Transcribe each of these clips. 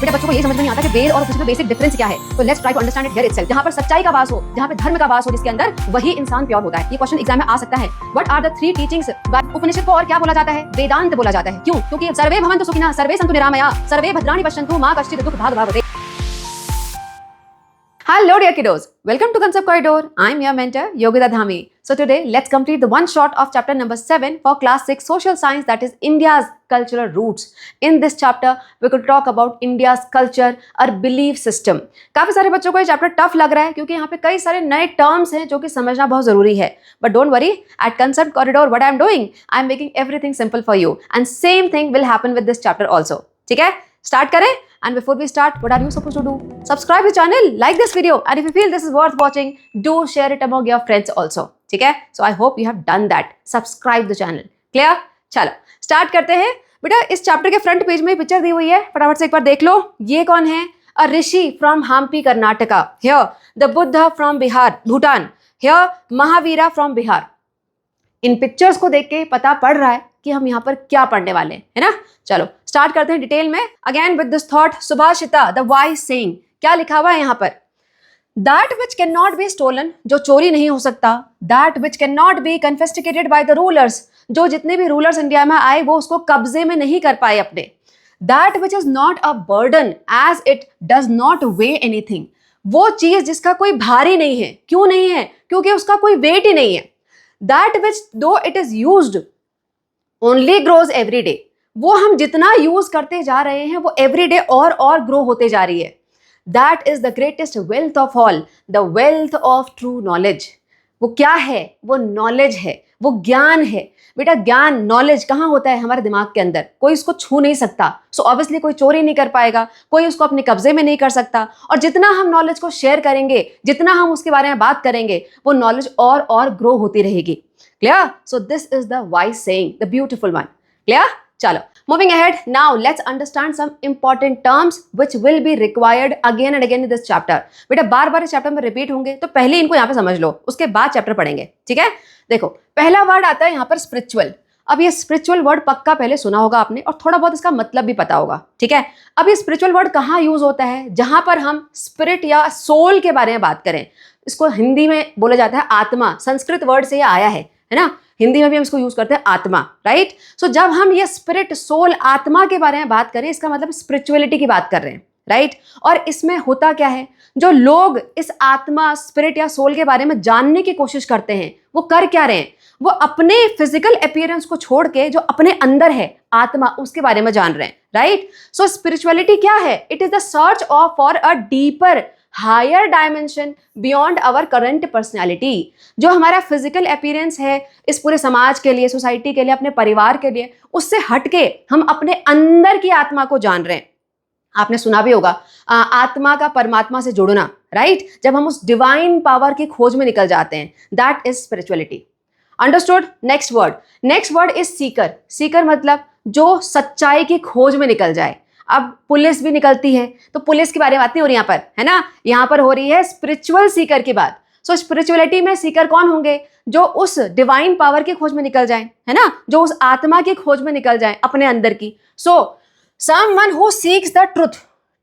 बेटा बच्चों को ये समझ में नहीं आता कि वेद और उपनिषद में बेसिक डिफरेंस क्या है, तो let's try to understand it here itself. जहां पर सच्चाई का वास हो, जहां पे धर्म का वास हो जिसके अंदर, वही इंसान प्योर होता है। ये क्वेश्चन एग्जाम में आ सकता है। What are the three teachings? Upanishad को और क्या बोला जाता है? वेदांत बोला जाता है। क्यों? क्योंकि सर्वे भवन्तु सुखिनः, सर्वे सन्तु निरामया, सर्वे भद्राणि पश्यन्तु मा कश्चित् दुःख भाग् भवेत्। Hello dear kiddos, welcome to Concept Corridor. I'm your mentor Yogita Dhami. So today let's complete the one shot of chapter number 7 for class 6 social science, that is India's cultural roots. In this chapter we could talk about India's culture or belief system. काफी सारे बच्चों को ये chapter tough लग रहा है क्योंकि यहाँ पे कई सारे नए टर्म्स हैं जो कि समझना बहुत जरूरी है. But don't worry, at Concept Corridor what I'm doing, I'm making everything simple for you, and same thing will happen with this chapter also. ठीक है? Start करें. And before we start, what are you supposed to do? Subscribe the channel, like this video, and if you feel this is worth watching, do share it among your friends also. ठीक है? So I hope you have done that. Subscribe the channel. Clear? चलो start करते हैं. बेटा इस chapter के front page में picture दी हुई है, फटाफट से एक बार देख लो. ये कौन है? A rishi from Hampi Karnataka. Here the Buddha from Bihar Bhutan. Here Mahavira from Bihar. इन पिक्चर्स को देख के पता पड़ रहा है कि हम यहाँ पर क्या पढ़ने वाले हैं, है ना? चलो स्टार्ट करते हैं डिटेल में. Again with this thought, subhashita the wise saying. क्या लिखा हुआ है यहाँ पर? That which can not be stolen, जो चोरी नहीं हो सकता. That which can not be confiscated by the rulers, जो जितने भी रूलर्स इंडिया में आए वो उसको कब्जे में नहीं कर पाए अपने. That which is not a burden as it does not weigh anything, वो चीज जिसका कोई भारी नहीं है. क्यों नहीं है? क्योंकि उसका कोई वेट ही नहीं है. दैट विच दो it is used only grows every day, वो हम जितना यूज करते जा रहे हैं वो एवरी डे और ग्रो होते जा रही है. That is the greatest wealth of all, the wealth of true knowledge. वो क्या है? वो नॉलेज है, वो ज्ञान है. बेटा ज्ञान, नॉलेज कहाँ होता है? हमारे दिमाग के अंदर. कोई इसको छू नहीं सकता. सो ऑब्वियसली कोई चोरी नहीं कर पाएगा, कोई उसको अपने कब्जे में नहीं कर सकता. और जितना हम नॉलेज को शेयर करेंगे, जितना हम उसके बारे में बात करेंगे, वो नॉलेज और ग्रो होती रहेगी. Clear? So this is the wise saying, the beautiful one. Clear? चलो moving ahead, now let's understand some important terms which will be required again and again in this chapter. बेटा बार बार इस chapter में repeat होंगे तो पहले इनको यहाँ पे समझ लो, उसके बाद चैप्टर पढ़ेंगे. ठीक है? देखो पहला वर्ड आता है यहाँ पर स्पिरिचुअल. अब ये स्पिरिचुअल वर्ड पक्का पहले सुना होगा आपने और थोड़ा बहुत इसका मतलब भी पता होगा. ठीक है? अब ये स्पिरिचुअल वर्ड कहाँ यूज होता है? जहां पर हम स्पिरिट या सोल के बारे में बात करें. इसको हिंदी में बोला जाता है आत्मा. संस्कृत वर्ड से ये आया है ना? हिंदी में भी हम इसको यूज करते हैं आत्मा. राइट? सो जब हम ये स्पिरिट, सोल, आत्मा के बारे में बात करें, इसका मतलब स्पिरिचुअलिटी की बात कर रहे हैं. राइट? और इसमें होता क्या है? जो लोग इस आत्मा, स्पिरिट या सोल के बारे में जानने की कोशिश करते हैं, वो कर क्या रहे हैं? वो अपने फिजिकल अपीयरेंस को छोड़ के जो अपने अंदर है आत्मा, उसके बारे में जान रहे हैं. राइट? सो स्पिरिचुअलिटी क्या है? It is the search of for a deeper higher dimension beyond our current personality. जो हमारा फिजिकल अपीयरेंस है इस पूरे समाज के लिए, सोसाइटी के लिए, अपने परिवार के लिए, उससे हटके हम अपने अंदर की आत्मा को जान रहे हैं. आपने सुना भी होगा आत्मा का परमात्मा से जुड़ना. राइट? जब हम उस डिवाइन पावर की खोज में निकल जाते हैं, that is spirituality. Understood? Next word is Sikar. Sikar मतलब जो सच्चाई की खोज में निकल जाए. अब पुलिस भी निकलती है तो पुलिस के बारे में बात नहीं हो रही यहाँ पर, है ना? यहाँ पर हो रही है स्पिरिचुअल सीकर की बात. सो स्पिरिचुअलिटी में सीकर कौन होंगे? जो उस डिवाइन पावर की खोज में निकल जाए, है ना? जो उस आत्मा की खोज में निकल जाए अपने अंदर की. So someone who seeks the truth.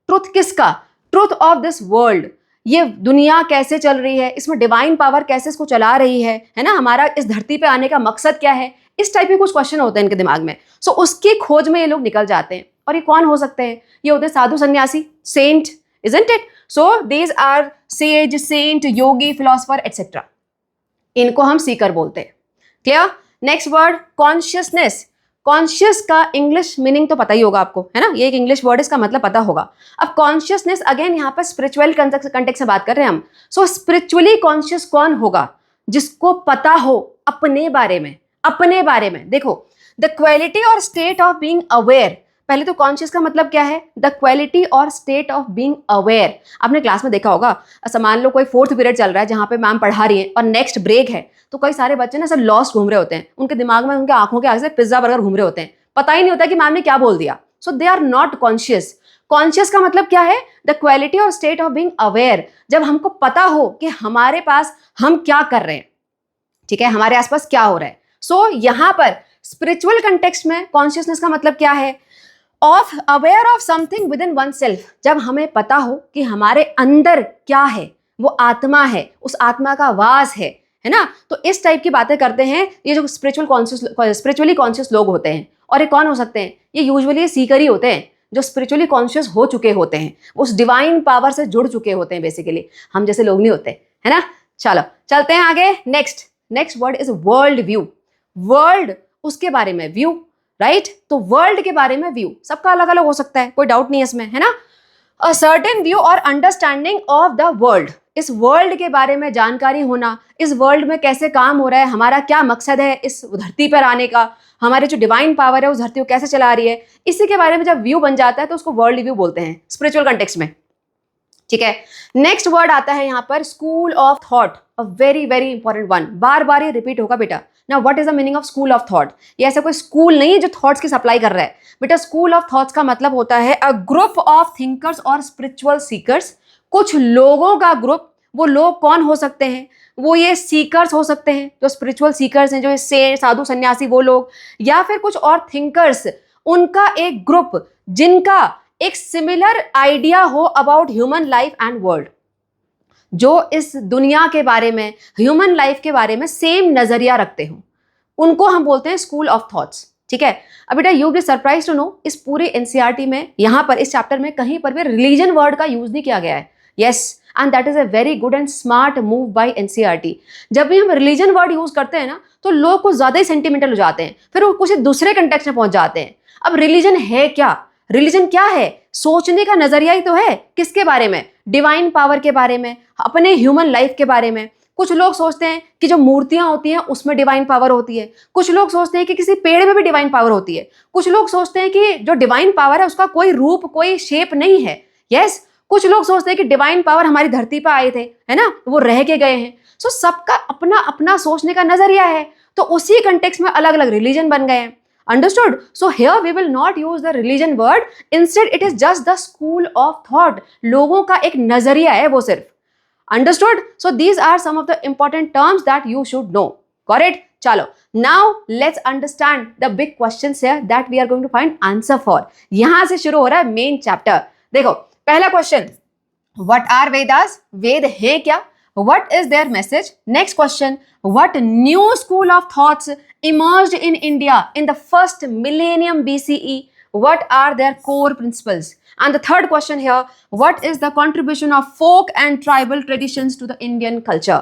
Truth किसका? Truth of this world. ये दुनिया कैसे चल रही है, इसमें डिवाइन पावर कैसे इसको चला रही है ना? हमारा इस धरती पे आने का मकसद क्या है? इस टाइप के कुछ क्वेश्चन होते हैं इनके दिमाग में. सो उसकी खोज में ये लोग निकल जाते हैं. और ये कौन हो सकते हैं? ये होते हैं साधु सन्यासी, Saint, isn't it? So these are sage, saint, yogi, philosopher, etc. इनको हम सीकर बोलते हैं. Clear? Next word consciousness. Conscious का इंग्लिश मीनिंग तो पता ही होगा आपको, है ना? ये एक इंग्लिश वर्ड, इसका मतलब पता होगा. अब कॉन्शियसनेस अगेन यहाँ पर स्पिरिचुअल कंटेक्स्ट से बात कर रहे हैं हम. सो स्पिरिचुअली कॉन्शियस कौन होगा? जिसको पता हो अपने बारे में. देखो द क्वालिटी और स्टेट ऑफ बीइंग अवेयर. पहले तो कॉन्शियस का मतलब क्या है? द क्वालिटी और स्टेट ऑफ बीइंग अवेयर. आपने क्लास में देखा होगा, मान लो कोई 4th पीरियड चल रहा है जहां पे मैम पढ़ा रही है और नेक्स्ट ब्रेक है, तो कई सारे बच्चे ना सब लॉस्ट घूम रहे होते हैं. उनके दिमाग में, उनके आंखों के आगे से पिज्जा बर्गर घूम रहे होते हैं. पता ही नहीं होता कि मैम ने क्या बोल दिया. So they are not conscious. Conscious का मतलब क्या है? द क्वालिटी और स्टेट ऑफ बीइंग अवेयर. जब हमको पता हो कि हमारे पास हम क्या कर रहे हैं, ठीक है, हमारे आसपास क्या हो रहा है. सो यहाँ पर स्पिरिचुअल कंटेक्स्ट में कॉन्शियसनेस का मतलब क्या है? Of aware of something with in one self, जब हमें पता हो कि हमारे अंदर क्या है, वो आत्मा है, उस आत्मा का वास है ना। तो इस टाइप की बातें करते हैं ये जो स्पिरिचुअली कॉन्शियस लोग होते हैं। और ये कौन हो सकते हैं? ये यूजुअली सीकर ही होते हैं जो स्पिरिचुअली कॉन्शियस हो चुके होते हैं, उस डिवाइन पावर से जुड़ चुके होते हैं बेसिकली। हम जैसे लोग नहीं होते, है ना। चलो चलते हैं आगे। Next word is world view. World, उसके बारे में, व्यू, राइट। तो वर्ल्ड के बारे में व्यू सबका अलग अलग हो सकता है, कोई डाउट नहीं है इसमें, है ना। अ सर्टेन व्यू और अंडरस्टैंडिंग ऑफ द वर्ल्ड, इस वर्ल्ड के बारे में जानकारी होना, इस वर्ल्ड में कैसे काम हो रहा है, हमारा क्या मकसद है इस धरती पर आने का, हमारी जो डिवाइन पावर है उस धरती को कैसे चला रही है, इसी के बारे में जब व्यू बन जाता है तो उसको वर्ल्ड व्यू बोलते हैं स्पिरिचुअल कंटेक्स्ट में। ठीक है। नेक्स्ट वर्ड आता है यहाँ पर school of thought, a very very important one, बार बार ये रिपीट होगा बेटा। ना what is the meaning of school of thought? ये ऐसा कोई स्कूल नहीं है जो थॉट्स की सप्लाई कर रहा है बेटा। स्कूल ऑफ थॉट्स का मतलब होता है अ ग्रुप ऑफ थिंकर्स और स्पिरिचुअल सीकर्स, कुछ लोगों का ग्रुप। वो लोग कौन हो सकते हैं? वो ये सीकर्स हो सकते हैं, जो स्पिरिचुअल सीकर्स हैं, जो साधु सन्यासी वो लोग, या फिर कुछ और थिंकर्स, उनका एक ग्रुप जिनका एक सिमिलर आइडिया हो about human life and world, जो इस दुनिया के बारे में, ह्यूमन लाइफ के बारे में सेम नजरिया रखते हो, उनको हम बोलते हैं स्कूल ऑफ थॉट्स। ठीक है। अब बेटा you be surprise to know, इस पूरे एनसीईआरटी में, यहां पर इस चैप्टर में कहीं पर भी रिलीजन वर्ड का यूज नहीं किया गया है। Yes, and that is a very good and smart move by NCERT. जब भी हम रिलीजन वर्ड यूज करते हैं ना तो लोग कुछ ज्यादा ही सेंटिमेंटल हो जाते हैं, फिर वो कुछ दूसरे कंटेक्स्ट में पहुंच जाते हैं। अब रिलीजन है क्या? रिलीजन क्या है? सोचने का नजरिया ही तो है। किसके बारे में? डिवाइन पावर के बारे में, अपने ह्यूमन लाइफ के बारे में। कुछ लोग सोचते हैं कि जो मूर्तियां होती हैं उसमें डिवाइन पावर होती है, कुछ लोग सोचते हैं कि किसी पेड़ में भी डिवाइन पावर होती है, कुछ लोग सोचते हैं कि जो डिवाइन पावर है उसका कोई रूप, कोई शेप नहीं है। यस, कुछ लोग सोचते हैं कि डिवाइन पावर हमारी धरती पर आए थे, है ना, वो रह के गए हैं। सो सबका अपना अपना सोचने का नजरिया है, तो उसी कंटेक्स्ट में अलग अलग रिलीजन बन गए हैं। Understood? So here we will not use the religion word. Instead, it is just the school of thought. लोगों का एक नजरिया है वो सिर्फ। Understood? So these are some of the important terms that you should know. Got it? चलो, now let's understand the big questions here that we are going to find answer for. यहां से शुरू हो रहा है मेन चैप्टर। देखो, पहला question, what are Vedas? वेद है क्या? What is their message? Next question, what new school of thoughts emerged in India in the first millennium BCE? What are their core principles? And the third question here, what is the contribution of folk and tribal traditions to the Indian culture?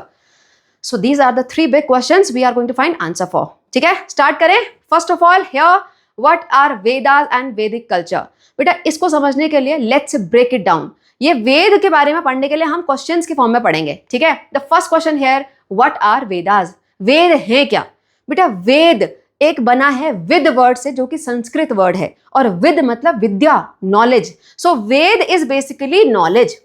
So these are the three big questions we are going to find answer for. ठीक है, start करें। First of all, here, what are Vedas and Vedic culture? बेटा इसको समझने के लिए let's break it down. ये वेद के बारे में पढ़ने के लिए हम क्वेश्चंस के फॉर्म में पढ़ेंगे। ठीक है। The first question here, what are Vedas? Veda है क्या? बेटा वेद एक बना है विद वर्ड से, जो कि संस्कृत वर्ड है, और विद मतलब विद्या, knowledge. So Veda is basically knowledge.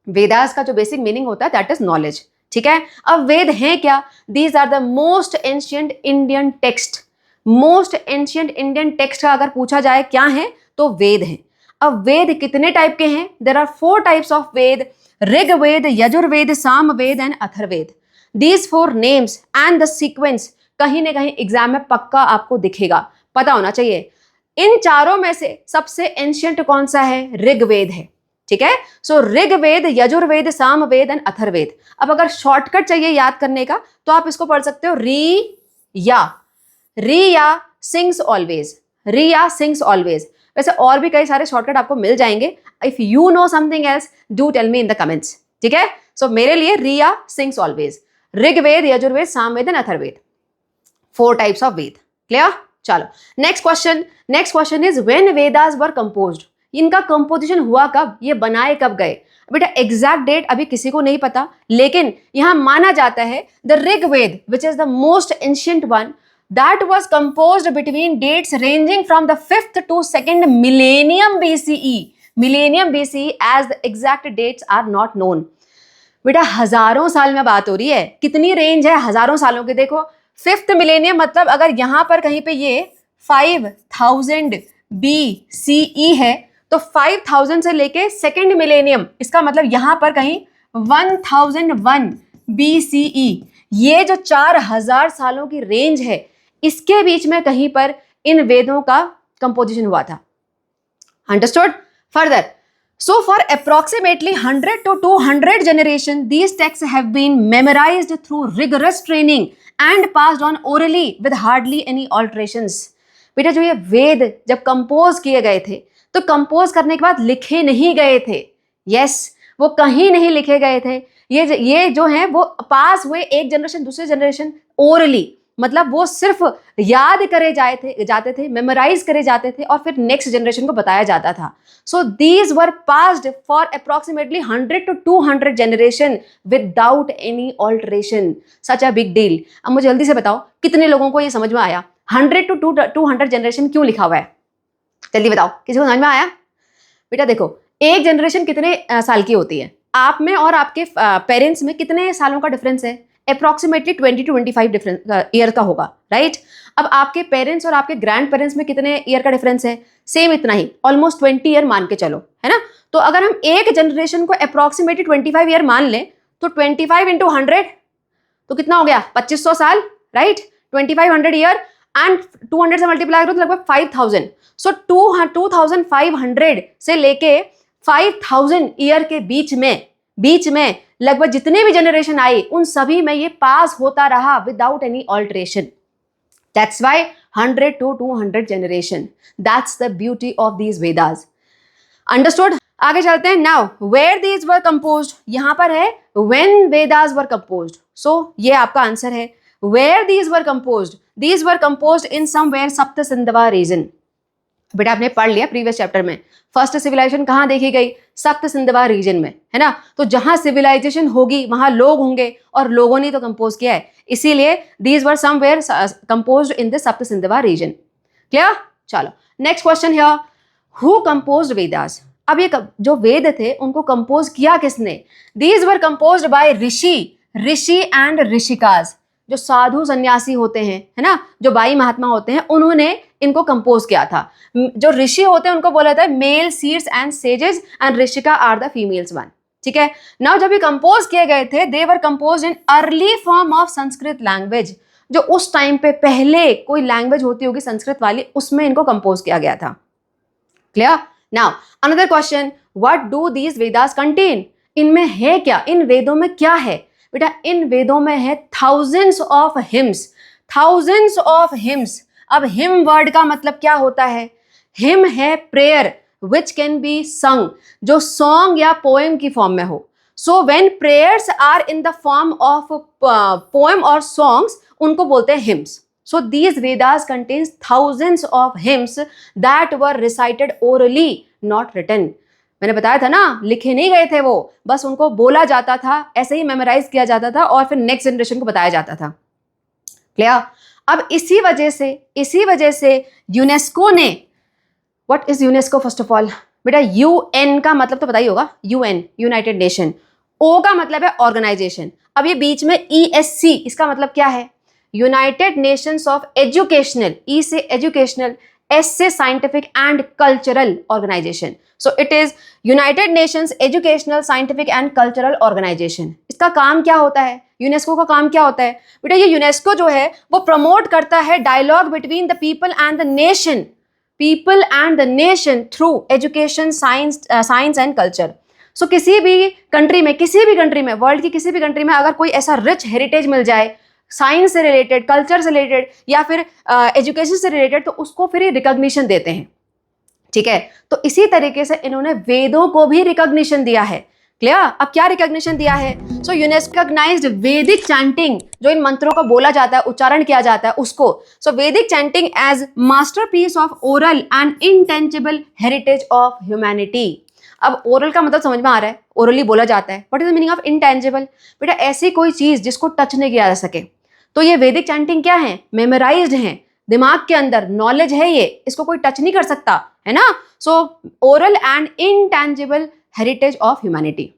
Vedas का जो बेसिक मीनिंग होता है दैट इज नॉलेज। ठीक है। अब वेद है क्या? These are the most ancient Indian text. Most ancient Indian text का अगर पूछा जाए क्या है तो वेद है। अब वेद कितने टाइप के हैं? There are 4 types of Veda, Rigveda, Yajurveda, Samaveda and Atharvaveda. These 4 names and the sequence कहीं ना कहीं एग्जाम में पक्का आपको दिखेगा, पता होना चाहिए। इन चारों में से सबसे एंशियंट कौन सा है? ऋग्वेद है। ठीक है। सो ऋग्वेद, यजुर्वेद, सामवेद एंड अथर्वेद। अब अगर शॉर्टकट चाहिए याद करने का तो आप इसको पढ़ सकते हो Riya sings always. Riya sings always. वैसे और भी कई सारे शॉर्टकट आपको मिल जाएंगे। If you know something else do tell me in the comments. ठीक है। सो मेरे लिए Riya sings always. Rigveda, Yajurveda, Samaveda and Atharvaveda, 4 types of Veda. Clear? चलो next question is when Vedas were composed? इनका कंपोजिशन हुआ कब? ये बनाए कब गए? बेटा एग्जैक्ट डेट अभी किसी को नहीं पता, लेकिन यहां माना जाता है the Rigveda which is the most ancient one, that was composed between dates ranging from the 5th to 2nd millennium BCE. Millennium BCE as the exact dates are not known. बेटा हजारों साल में बात हो रही है। कितनी रेंज है हजारों सालों की? देखो 5th मिलेनियम मतलब अगर यहां पर कहीं पे ये 5000 BCE है तो 5000 से लेके 2nd मिलेनियम, इसका मतलब यहां पर कहीं 1001 BCE, ये जो 4000 सालों की रेंज है, इसके बीच में कहीं पर इन वेदों का कंपोजिशन हुआ था। Understood? Further, so for approximately 100 to 200 generation, these texts have been memorized through rigorous training and passed on orally with hardly any alterations. बेटा जो ये वेद जब कंपोज किए गए थे तो कंपोज करने के बाद लिखे नहीं गए थे. यस, वो कहीं नहीं लिखे गए थे. ये जो हैं वो पास हुए एक जनरेशन दूसरे जनरेशन ओरली, मतलब वो सिर्फ याद करे जाते थे, मेमोराइज करे जाते थे और फिर नेक्स्ट जनरेशन को बताया जाता था. So these were passed for approximately 100 to 200 generation without any alteration. Such a big deal. अब मुझे जल्दी से बताओ कितने लोगों को ये समझ में आया 100 to 200 जनरेशन क्यों लिखा हुआ है? जल्दी बताओ, किसी को समझ में आया? बेटा देखो, एक जनरेशन कितने साल की होती है? आप में और आपके पेरेंट्स में कितने सालों का डिफरेंस है? अप्रॉक्सीमेटली 20 to 25 डिफरेंस ईयर का होगा, राइट? अब आपके पेरेंट्स और आपके ग्रैंड पेरेंट्स में कितने ईयर का डिफरेंस है? सेम इतना ही, ऑलमोस्ट 20 ईयर मान के चलो, है ना? तो अगर हम एक जनरेशन को अप्रॉक्सीमेटली 25 ईयर मान लें तो 25 into 100 तो कितना हो गया? 2500 साल, राइट? 2500 ईयर एंड 200 से मल्टीप्लाई करो तो लगभग 5000. सो 2500 से लेके 5000 ईयर के बीच में लगभग जितने भी जनरेशन आई उन सभी में ये पास होता रहा without any alteration. That's why 100 to 200 generation. That's the beauty of these Vedas. Understood? आगे चलते हैं. Now where these were composed, यहां पर है when Vedas were composed. So ये आपका आंसर है. Where these were composed in somewhere Sapta Sindhava region. बेटा आपने पढ़ लिया प्रीवियस चैप्टर में. फर्स्ट सिविलाइजेशन कहाँ देखी गई? सप्त सिंधवा रीजन में, है ना? तो जहां सिविलाइजेशन होगी वहां लोग होंगे और लोगों ने तो कंपोज किया है, इसीलिए these were somewhere composed in the Sapta Sindhava region. Clear? चलो next question here. Who composed Vedas? अब ये जो वेद थे उनको कंपोज किया किसने? These were composed by rishi and rishikas. जो साधु सन्यासी होते हैं, है ना, जो बाई महात्मा होते हैं, उन्होंने इनको कंपोज किया था. जो ऋषि होते हैं उनको बोला जाता है male seers and sages and rishika are the females one. ठीक है. नाउ जब ये कंपोज किए गए थे they were compose in early form of Sanskrit language. जो उस टाइम पे पहले कोई लैंग्वेज होती होगी संस्कृत वाली, उसमें इनको कंपोज किया गया था. Clear? Now another question, what do these Vedas contain? इनमें है क्या? इन वेदों में क्या है? बेटा इन वेदों में है थाउजेंड्स ऑफ हिम्स. अब हिम वर्ड का मतलब क्या होता है? हिम है प्रेयर विच कैन बी संग, जो सॉन्ग या पोएम की फॉर्म में हो. So when prayers are in the form of poem और सॉन्ग्स, उनको बोलते हैं hymns. So these Vedas contains thousands of hymns that were recited orally, not written. मैंने बताया था ना, लिखे नहीं गए थे वो, बस उनको बोला जाता था, ऐसे ही मेमोराइज किया जाता था और फिर नेक्स्ट जनरेशन को बताया जाता था. क्लियर? अब इसी वजह से यूनेस्को ने, what is UNESCO first of all? बेटा यूएन का मतलब तो पता ही होगा, यूएन यूनाइटेड नेशन. ओ का मतलब है ऑर्गेनाइजेशन. अब ये बीच में ईएससी, इसका मतलब क्या है? United Nations of educational. E से एजुकेशनल, एस से scientific and cultural organisation. So it is United Nations educational scientific and cultural organisation. इसका काम क्या होता है? यूनेस्को का काम क्या होता है? बेटा ये यूनेस्को जो है वो प्रमोट करता है dialogue between the people and the nation through education, science and culture. So किसी भी कंट्री में वर्ल्ड की किसी भी कंट्री में अगर कोई ऐसा रिच हेरिटेज मिल जाए साइंस से रिलेटेड, कल्चर से रिलेटेड या फिर एजुकेशन से रिलेटेड, तो उसको फिर रिकॉग्निशन देते हैं. ठीक है. तो इसी तरीके से इन्होंने वेदों को भी रिकॉग्निशन दिया है. क्लियर? अब क्या रिकॉग्निशन दिया है? सो यूनेस्को रिकॉग्नाइज्ड वैदिक चैंटिंग, जो इन मंत्रों को बोला जाता है, उच्चारण किया जाता है उसको. So Vedic chanting as masterpiece of oral and intangible heritage of humanity. अब ओरल का मतलब समझ में आ रहा है, ओरली बोला जाता है. What is the meaning of intangible? बेटा ऐसी कोई चीज जिसको टच नहीं किया जा सके. तो ये वैदिक चैंटिंग क्या है? मेमोराइज्ड है, दिमाग के अंदर नॉलेज है, ये इसको कोई टच नहीं कर सकता, है ना. So oral and intangible heritage of humanity.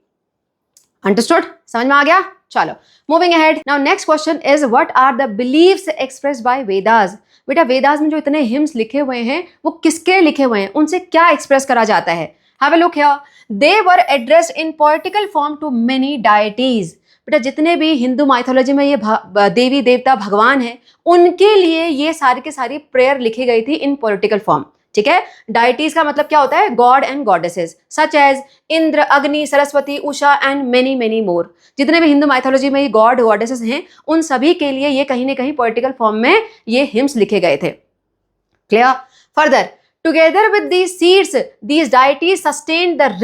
Understood? समझ में आ गया? चलो moving ahead. Now next question is what are the beliefs expressed by Vedas? बेटा वेदास में जो इतने हिम्स लिखे हुए हैं वो किसके लिखे हुए हैं? उनसे क्या एक्सप्रेस करा जाता है? Have a look here. They were addressed in poetical form to many deities. बेटा जितने भी हिंदू माइथोलॉजी में ये देवी देवता भगवान हैं, उनके लिए ये सारी की सारी प्रेयर लिखी गई थी इन पोलिटिकल फॉर्म. ठीक है। डाइटीज का मतलब क्या होता है, god and goddesses such as Indra, Agni, Saraswati, Usha and many many more. जितने भी हिंदू माइथोलॉजी में ये गॉड गॉडेसेस हैं, उन सभी के लिए ये कहीं ना कहीं पोएटिकल फॉर्म में ये हिम्स लिखे गए थे। Clear? Further, together with these seeds these deities sustain the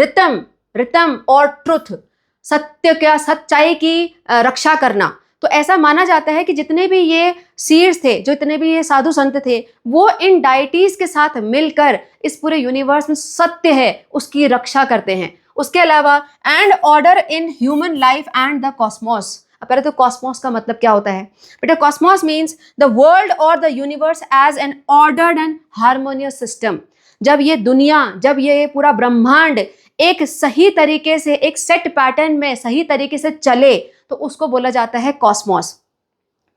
rhythm और ट्रुथ, सत्य क्या, सच्चाई की रक्षा करना। तो ऐसा माना जाता है कि जितने भी ये सीड्स थे, जो इतने भी ये साधु संत थे, वो इन डाइटीज के साथ मिलकर इस पूरे यूनिवर्स में सत्य है उसकी रक्षा करते हैं। उसके अलावा and order in human life and the Cosmos. अब पहले तो कॉस्मोस का मतलब क्या होता है बेटा? कॉस्मोस मीन्स द वर्ल्ड और the universe as an ordered and harmonious system. जब ये दुनिया, जब ये पूरा ब्रह्मांड एक सही तरीके से, एक सेट पैटर्न में सही तरीके से चले, तो उसको बोला जाता है कॉस्मोस।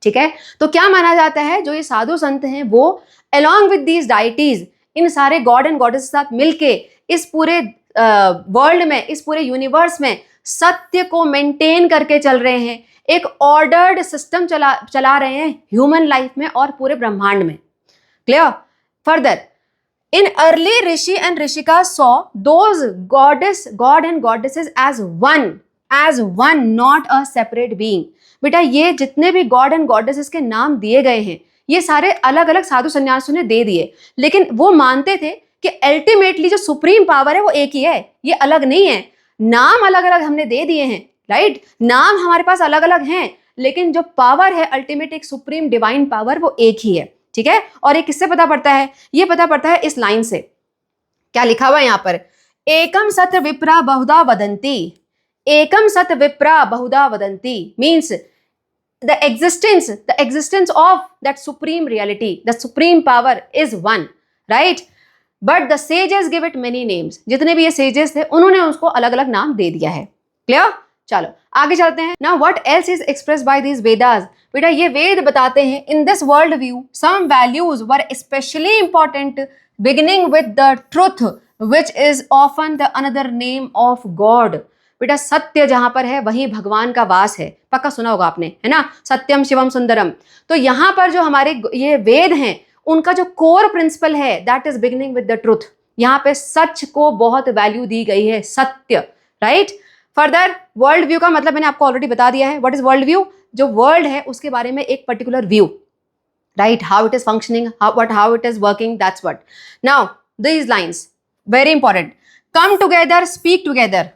ठीक है। तो क्या माना जाता है, जो ये साधु संत हैं वो अलोंग विद दीज डाइटीज, इन सारे गॉड एंड गॉडेस के साथ मिलके इस पूरे वर्ल्ड में, इस पूरे यूनिवर्स में सत्य को मेंटेन करके चल रहे हैं, एक ऑर्डर्ड सिस्टम चला रहे हैं ह्यूमन लाइफ में और पूरे ब्रह्मांड में। Clear? Further, in early rishi and rishika saw those god and goddesses as one, not a separate being। बेटा ये जितने भी गॉड एंड गॉडेसेस के नाम दिए गए हैं, ये सारे अलग अलग साधु संन्यासियों ने दे दिए, लेकिन वो मानते थे कि अल्टीमेटली जो सुप्रीम पावर है वो एक ही है, ये अलग नहीं है। नाम अलग अलग हमने दे दिए हैं, राइट? नाम हमारे पास अलग अलग हैं, लेकिन जो पावर है अल्टीमेट, एक सुप्रीम डिवाइन पावर, वो एक ही है। ठीक है। और ये किससे पता पड़ता है? ये पता पड़ता है इस लाइन से। क्या लिखा हुआ है यहां पर? एकम सत विप्रा बहुधा वदंती। एकम सत विप्रा बहुधा वदंती means the existence of that supreme reality, the supreme power is one, right? But the sages give it many names। जितने भी ये sages थे, उन्होंने उसको अलग अलग नाम दे दिया है। क्लियर? चलो आगे चलते हैं। Now what else is expressed by these Vedas? बेटा ये वेद बताते हैं, in this world view some values were especially important, beginning with the truth which is often the another name of God। बेटा सत्य जहां पर है वहीं भगवान का वास है, पक्का सुना होगा आपने, है ना? सत्यम शिवम सुंदरम। तो यहां पर जो हमारे ये वेद हैं, उनका जो कोर प्रिंसिपल है that is beginning with the truth. यहाँ पे सच को बहुत वैल्यू दी गई है, सत्य, राइट? फर्दर, वर्ल्ड व्यू का मतलब मैंने आपको ऑलरेडी बता दिया है। What is world view? जो वर्ल्ड है उसके बारे में एक particular view, right? How it is functioning, how it is working, that's what. Now these lines very important. Come together, speak together.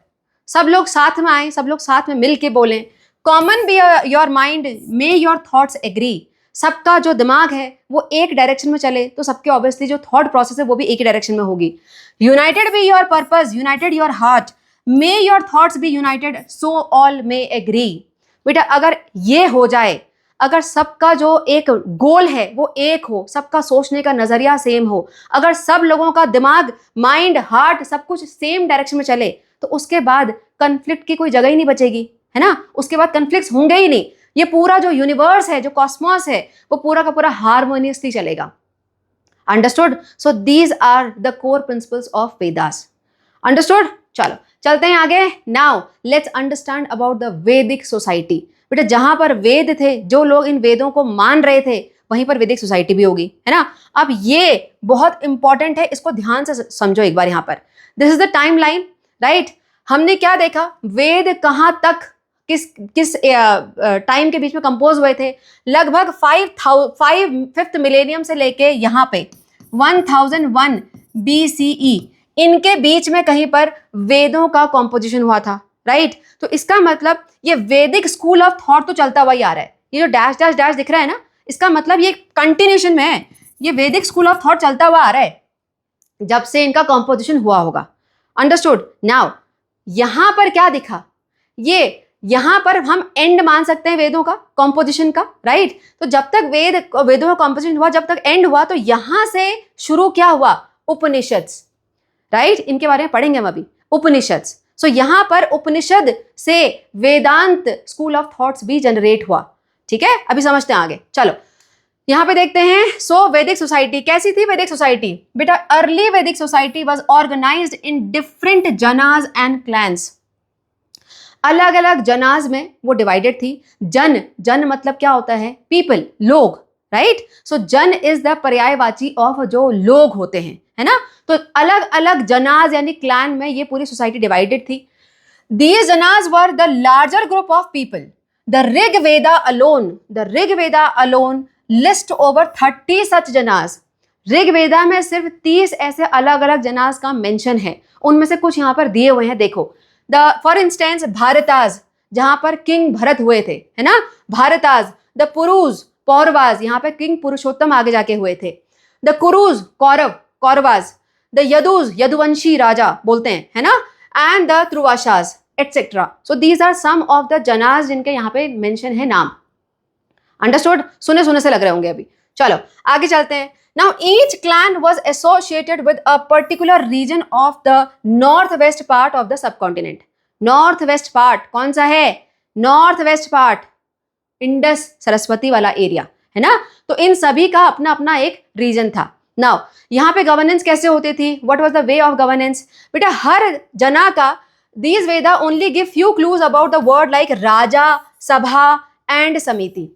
सब लोग साथ में आए, सब लोग साथ में मिल के बोलें। Common be your mind, may your thoughts agree. सबका जो दिमाग है वो एक डायरेक्शन में चले, तो सबके ऑब्वियसली जो थॉट प्रोसेस है वो भी एक ही डायरेक्शन में होगी। United be your purpose, united your heart, may your thoughts be united, so all may agree. बेटा अगर ये हो जाए, अगर सबका जो एक गोल है वो एक हो, सबका सोचने का नजरिया सेम हो, अगर सब लोगों का दिमाग, माइंड, हार्ट सब कुछ सेम डायरेक्शन में चले, तो उसके बाद कन्फ्लिक्ट की कोई जगह ही नहीं बचेगी, है ना? उसके बाद कन्फ्लिक्ट्स होंगे ही नहीं। ये पूरा जो यूनिवर्स है, जो कॉस्मोस है, वो पूरा का पूरा हार्मोनियसली चलेगा। Understood? So these are the core principles of Vedas. Understood? चलो चलते हैं आगे। Now let's understand about the Vedic society. बेटा जहां पर वेद थे, जो लोग इन वेदों को मान रहे थे, वहीं पर वैदिक सोसाइटी भी होगी, है ना? अब ये बहुत इंपॉर्टेंट है, इसको ध्यान से समझो एक बार। यहां पर this is the time line, right? हमने क्या देखा, वेद कहां तक, किस टाइम के बीच में कंपोज हुए थे? लगभग 5th मिलेनियम से लेके यहाँ पे 1001 BCE, इनके बीच में कहीं पर वेदों का कॉम्पोजिशन हुआ था, राइट? तो इसका मतलब ये वैदिक स्कूल ऑफ थॉट तो चलता हुआ ही आ रहा है। ये जो डैश डैश डैश दिख रहा है ना, इसका मतलब ये कंटिन्यूशन में है, ये वैदिक स्कूल ऑफ थॉट चलता हुआ आ रहा है जब से इनका कॉम्पोजिशन हुआ होगा। अंडरस्टूड? नाउ यहां पर क्या दिखा, ये यहां पर हम एंड मान सकते हैं वेदों का कॉम्पोजिशन का, राइट? तो जब तक वेदों का कॉम्पोजिशन हुआ, जब तक एंड हुआ, तो यहां से शुरू क्या हुआ? उपनिषद्स, राइट? इनके बारे में पढ़ेंगे हम अभी, उपनिषद्स। सो यहां पर उपनिषद से वेदांत स्कूल ऑफ थॉट्स भी जनरेट हुआ। ठीक है, अभी समझते हैं आगे। चलो यहां पे देखते हैं। सो वैदिक सोसाइटी कैसी थी? वैदिक सोसाइटी बेटा, early Vedic society was organised in different janas and clans. अलग अलग जनाज में वो डिवाइडेड थी। जन मतलब क्या होता है? पीपल, लोग, राइट? सो जन इज द पर्यायवाची ऑफ जो लोग होते हैं, है ना। तो अलग अलग जनाज यानी क्लैन में ये पूरी सोसाइटी डिवाइडेड थी. These janas were the larger group of people. The Rig Veda alone list over 30 such janas. Rig वेदा में सिर्फ 30 ऐसे अलग अलग जनाज का मेंशन है. उनमें से कुछ यहाँ पर दिए हुए हैं, देखो. फॉर इंस्टेंस भारताज, जहां पर किंग भरत हुए थे, है ना, भारताज. द पुरुज, पौरवाज, यहाँ पे किंग पुरुषोत्तम आगे जाके हुए थे. द कुरुज, कौरवाज. द यदुज, यदुवंशी राजा बोलते हैं, है ना. And the Turvashas etcetera. So these are some of the janas जिनके यहाँ पे मेंशन है नाम. अंडरस्टूड. सुने सुने से लग रहे होंगे अभी. चलो आगे चलते हैं. Now each clan was associated with a particular region of the northwest part of the subcontinent. Northwest part कौन सा है? Northwest part, इंडस सरस्वती वाला एरिया, है ना. तो इन सभी का अपना अपना एक रीजन था. नाउ यहाँ पे गवर्नेंस कैसे होती थी? What was the way of governance? बेटा हर जना का these Vedas only give few clues about the word like raja, sabha and समिति.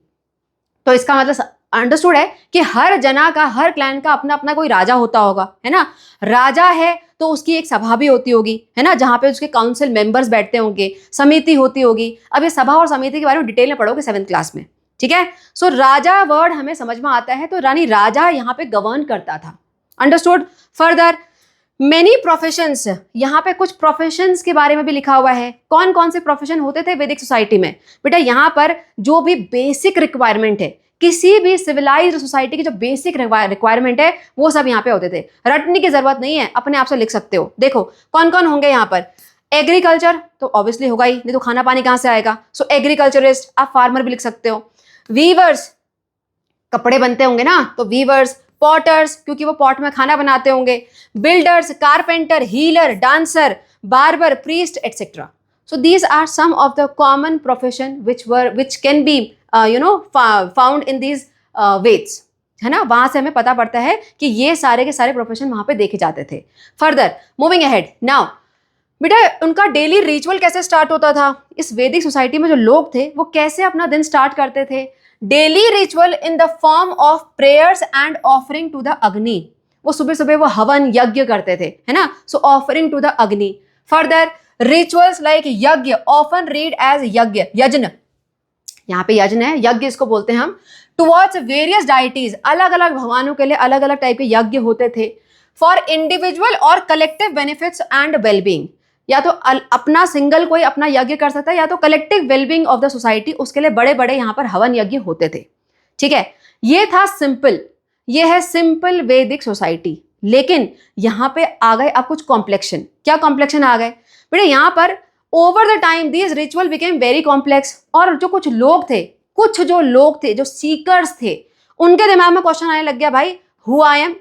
तो इसका मतलब अंडरस्टूड है कि हर जना का, हर क्लैन का अपना अपना कोई राजा होता होगा, है ना. राजा है तो उसकी एक सभा भी होती होगी, है ना, जहां पे उसके काउंसिल मेंबर्स बैठते होंगे, समिति होती होगी. अब ये सभा और समिति के बारे में डिटेल में पढ़ोगे 7th क्लास में, ठीक है. सो राजा वर्ड हमें समझ में आता है, तो रानी राजा यहाँ पे गवर्न करता था. अंडरस्टूड. फर्दर मेनी प्रोफेशंस, यहाँ पे कुछ प्रोफेशंस के बारे में भी लिखा हुआ है. कौन कौन से प्रोफेशन होते थे वैदिक सोसाइटी में? बेटा यहाँ पर जो भी बेसिक रिक्वायरमेंट है, किसी भी सिविलाइज्ड सोसाइटी की जो बेसिक रिक्वायरमेंट है वो सब यहाँ पे होते थे. रटने की जरूरत नहीं है, अपने आप से लिख सकते हो. देखो कौन कौन होंगे यहाँ पर. एग्रीकल्चर तो ऑब्वियसली होगा ही, नहीं तो खाना पानी कहाँ से आएगा. सो एग्रीकल्चरिस्ट, आप फार्मर भी लिख सकते हो. वीवर्स, कपड़े बनते होंगे ना, तो वीवर्स. पॉटर्स, क्योंकि वो पॉट में खाना बनाते होंगे. Builders, carpenter, healer, dancer, barber, priest etcetera. So these are some of the common profession which can be found in these Vedas, है ना. वहां से हमें पता पड़ता है कि ये सारे के सारे प्रोफेशन वहां पे देखे जाते थे. Further moving ahead. नाउ बेटा उनका डेली रिचुअल कैसे स्टार्ट होता था? इस वैदिक सोसाइटी में जो लोग थे वो कैसे अपना दिन स्टार्ट करते थे? Daily ritual in the form of prayers and offering to the Agni. वो सुबह सुबह वो हवन यज्ञ करते थे, है ना. सो ऑफरिंग टू द अग्नि. फर्दर रिचुअल्स लाइक यज्ञ ऑफन रीड एज यज्ञ, यज्ञ, यहाँ पे यज्ञ है, यज्ञ इसको बोलते हैं हम. टुवर्ड्स वेरियस डाइटीज, अलग अलग भगवानों के लिए अलग अलग टाइप के यज्ञ होते थे. फॉर इंडिविजुअल और कलेक्टिव बेनिफिट्स एंड वेलबींग, या तो अपना सिंगल कोई अपना यज्ञ कर सकता है, या तो collective wellbeing of the society, उसके लिए बड़े बड़े यहाँ पर हवन यज्ञ होते थे. ठीक है, ये था सिंपल, ये है सिंपल वैदिक सोसाइटी. लेकिन यहाँ पे आ गए अब कुछ कॉम्प्लेक्शन. क्या कॉम्प्लेक्शन आ गए बेटे? यहाँ पर over the time these ritual became very complex. और जो कुछ लोग थे, जो सीकर्स थे, उनके दिमाग में क्वेश्चन आने लग गया, भाई who I am,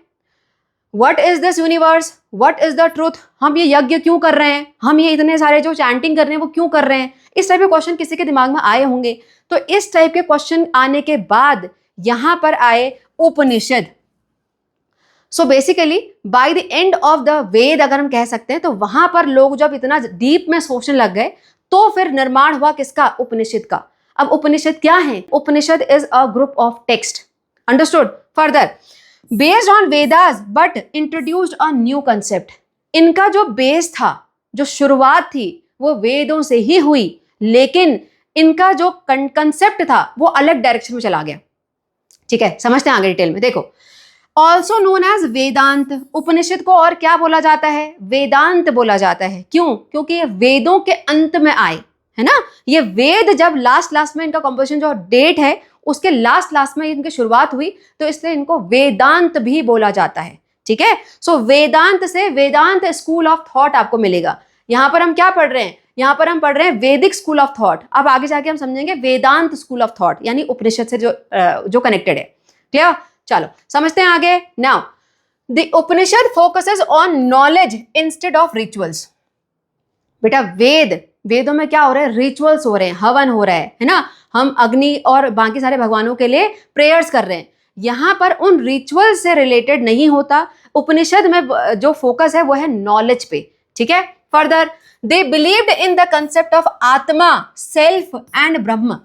what is this universe, what is the truth, हम ये यज्ञ क्यों कर रहे हैं, हम ये इतने सारे जो चैंटिंग कर रहे हैं वो क्यों कर रहे हैं. इस टाइप के क्वेश्चन किसी के दिमाग में आए होंगे. तो इस टाइप के क्वेश्चन आने के बाद यहां पर आए Upanishad. So basically by the end of the Veda अगर हम कह सकते हैं, तो वहां पर लोग जब इतना डीप में सोचने लग गए, तो फिर निर्माण हुआ किसका? उपनिषद का. अब उपनिषद क्या है? Upanishad is a group of text. Understood. Further based on Vedas but introduced a new concept. इनका जो बेस था, जो शुरुआत थी, वो वेदों से ही हुई, लेकिन इनका जो कंसेप्ट था वो अलग डायरेक्शन में चला गया. ठीक है, समझते हैं आगे डिटेल में. देखो ऑल्सो नोन एज वेदांत. उपनिषद को और क्या बोला जाता है? वेदांत बोला जाता है. क्यों? क्योंकि ये वेदों के अंत में आए, है ना. ये वेद जब लास्ट में इनका कंपोजिशन जो डेट है उसके लास्ट में इनकी शुरुआत हुई, तो इसलिए इनको वेदांत भी बोला जाता है. ठीक है. सो वेदांत से वेदांत स्कूल ऑफ थॉट आपको मिलेगा. यहाँ पर हम क्या पढ़ रहे हैं? यहाँ पर हम पढ़ रहे हैं वैदिक स्कूल ऑफ थॉट. अब आगे जाके हम समझेंगे वेदांत स्कूल ऑफ थॉट, यानी उपनिषद से जो कनेक्टेड है. क्लियर? चलो समझते हैं आगे. Now the Upanishad focuses on knowledge instead of rituals. बेटा वेदों में क्या हो रहा है? रिचुअल्स हो रहे हैं, हवन हो रहा है ना. हम अग्नि और बाकी सारे भगवानों के लिए प्रेयर्स कर रहे हैं. यहां पर उन रिचुअल्स से रिलेटेड नहीं होता. उपनिषद में जो फोकस है वो है नॉलेज पे. ठीक है. Further they believed in the concept of आत्मा, सेल्फ एंड ब्रह्म.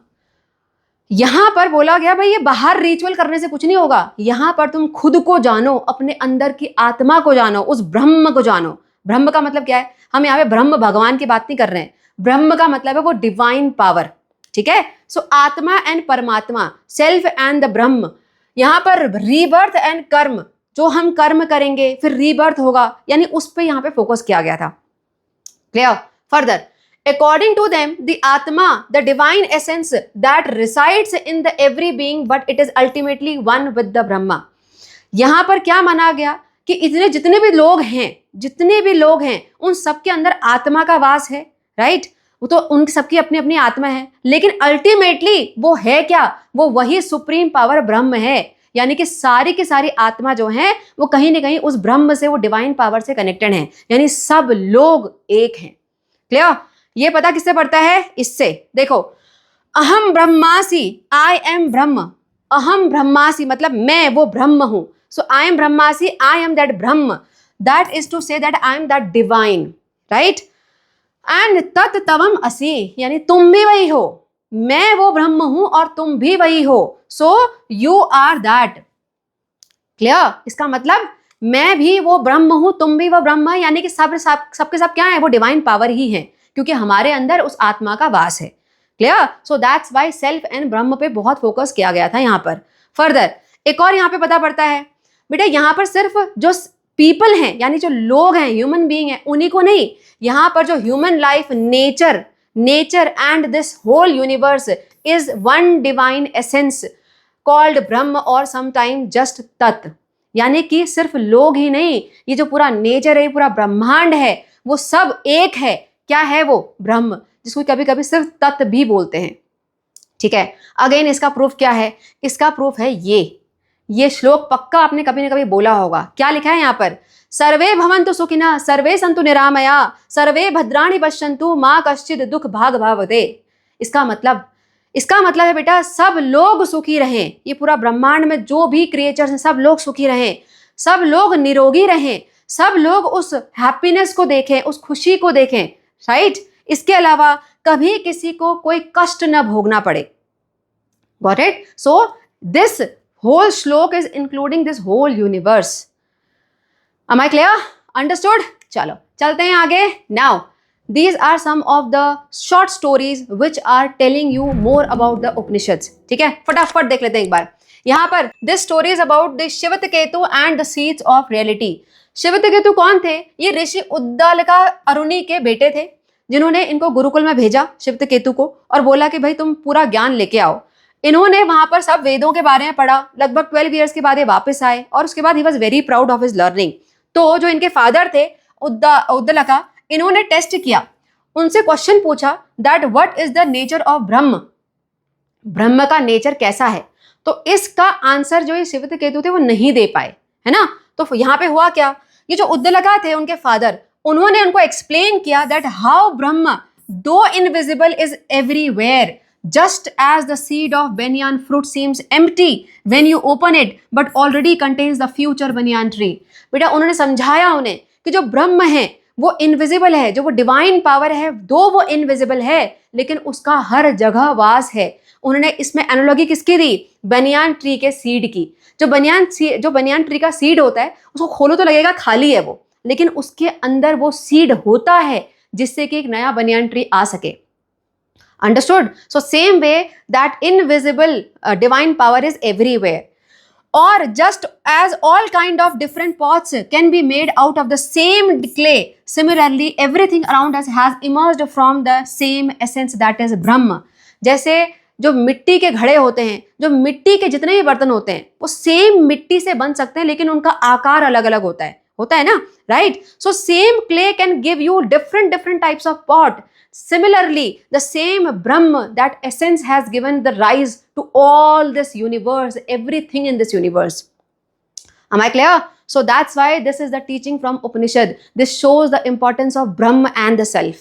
यहां पर बोला गया भाई ये बाहर रिचुअल करने से कुछ नहीं होगा, यहां पर तुम खुद को जानो, अपने अंदर की आत्मा को जानो, उस ब्रह्म को जानो। ब्रह्म का मतलब क्या है, हम यहाँ पे ब्रह्म भगवान की बात नहीं कर रहे हैं, ब्रह्म का मतलब है वो डिवाइन पावर, ठीक है। सो आत्मा एंड परमात्मा, सेल्फ एंड द ब्रह्म। यहाँ पर रीबर्थ एंड कर्म, जो हम कर्म करेंगे फिर रीबर्थ होगा, यानी उस पर यहाँ पे फोकस किया गया था। Clear? Further, according to them the atma, the divine essence that resides in the every being, but it is ultimately one with the brahma। यहां पर क्या माना गया कि इतने जितने भी लोग हैं उन सबके अंदर आत्मा का वास है, राइट। वो तो उन सबकी अपनी अपनी आत्मा है, लेकिन अल्टीमेटली वो है क्या, वो वही सुप्रीम पावर ब्रह्म है। यानी कि सारी की सारी आत्मा जो है वो कहीं ना कहीं उस ब्रह्म से, वो डिवाइन पावर से कनेक्टेड है, यानी सब लोग एक हैं। क्लियर? ये पता किससे पड़ता है? इससे देखो, अहम ब्रह्मासि, आई एम ब्रह्म। अहम ब्रह्मासि मतलब मैं वो ब्रह्म हूं। So I am Brahmasi, I am that Brahma, that is to say that I am that divine, right. And tat tvam असि, यानी तुम भी वही हो, मैं वो ब्रह्म हूं और तुम भी वही हो। So you are that. Clear? इसका मतलब मैं भी वो ब्रह्म हूं, तुम भी वो ब्रह्म है, यानी कि सबके सब क्या है, वो डिवाइन पावर ही है, क्योंकि हमारे अंदर उस आत्मा का वास है। Clear? So that's Y self and ब्रह्म पे बहुत फोकस किया गया था यहाँ पर। फर्दर एक और यहाँ पे पता पड़ता है बेटा, यहाँ पर सिर्फ जो पीपल हैं, यानी जो लोग हैं, ह्यूमन बीइंग हैं, उन्हीं को नहीं, यहाँ पर जो human life, nature and this whole universe is one divine essence called Brahma और समटाइम जस्ट तत्। यानी कि सिर्फ लोग ही नहीं, ये जो पूरा नेचर है, पूरा ब्रह्मांड है, वो सब एक है। क्या है वो? ब्रह्म, जिसको कभी कभी सिर्फ तत्व भी बोलते हैं, ठीक है। अगेन इसका प्रूफ क्या है? इसका प्रूफ है ये श्लोक पक्का आपने कभी ना कभी बोला होगा। क्या लिखा है यहाँ पर? सर्वे भवन्तु सुखिनः, सर्वे सन्तु निरामया, सर्वे भद्राणि पश्यन्तु, माँ कश्चित् दुख भाग भावते। इसका मतलब है बेटा, सब लोग सुखी रहें। ये पूरा ब्रह्मांड में जो भी क्रिएचर्स हैं, सब लोग सुखी रहें, सब लोग निरोगी रहें, सब लोग उस हैप्पीनेस को देखें, उस खुशी को देखें, राइट। इसके अलावा कभी किसी को कोई कष्ट न भोगना पड़े। Got it? So this whole shloka is including this whole universe. Am I clear? Understood? चलो चलते हैं आगे। Now these are some of the short stories which are telling you more about the Upanishads। ठीक है, फटाफट देख लेते हैं एक बार। यहाँ पर this story is about the शिवतकेतु and the seeds of reality। शिवतकेतु कौन थे? ये ऋषि उद्दालका अरुणी के बेटे थे, जिन्होंने इनको गुरुकुल में भेजा शिवतकेतु को, और बोला कि भाई तुम पूरा ज्ञान लेके आओ। इन्होंने वहां पर सब वेदों के बारे में पढ़ा। लगभग 12 ईयर्स के बाद ये वापस आए, और उसके बाद ही was very proud of his learning. तो जो इनके फादर थे उद्दालका, इन्होंने टेस्ट किया, उनसे क्वेश्चन पूछा that what is the nature of ब्रह्म, ब्रह्म का नेचर कैसा है। तो इसका आंसर जो ये शिवतकेतु थे वो नहीं दे पाए, है ना। तो यहाँ पे हुआ क्या, ये जो उद्दालका थे उनके फादर, उन्होंने उनको एक्सप्लेन किया दैट हाउ ब्रह्म दो invisible is everywhere, just as the seed of banyan fruit seems empty when you open it but already contains the future banyan tree। बेटा उन्होंने समझाया उन्हें कि जो ब्रह्म है वो इनविजिबल है, जो वो डिवाइन पावर है, दो वो इनविजिबल है, लेकिन उसका हर जगह वास है। उन्होंने इसमें एनालॉजी किसकी दी? बनियान ट्री के सीड की। जो बनियान ट्री का सीड होता है, उसको खोलो तो लगेगा खाली है वो, लेकिन उसके अंदर वो सीड होता है जिससे कि एक नया बनियान ट्री आ सके। Understood? So same way that invisible divine power is everywhere, or just as all kind of different pots can be made out of the same clay, similarly everything around us has emerged from the same essence that is Brahma। जैसे जो मिट्टी के घड़े होते हैं, जो मिट्टी के जितने भी बर्तन होते हैं, वो सेम मिट्टी से बन सकते हैं, लेकिन उनका आकार अलग अलग होता है ना, right. So same clay can give you different types of pot। Similarly, the same Brahma, that essence has given the rise to all this universe, everything in this universe। Am I clear? So that's why this is the teaching from Upanishad। This shows the importance of Brahma and the self।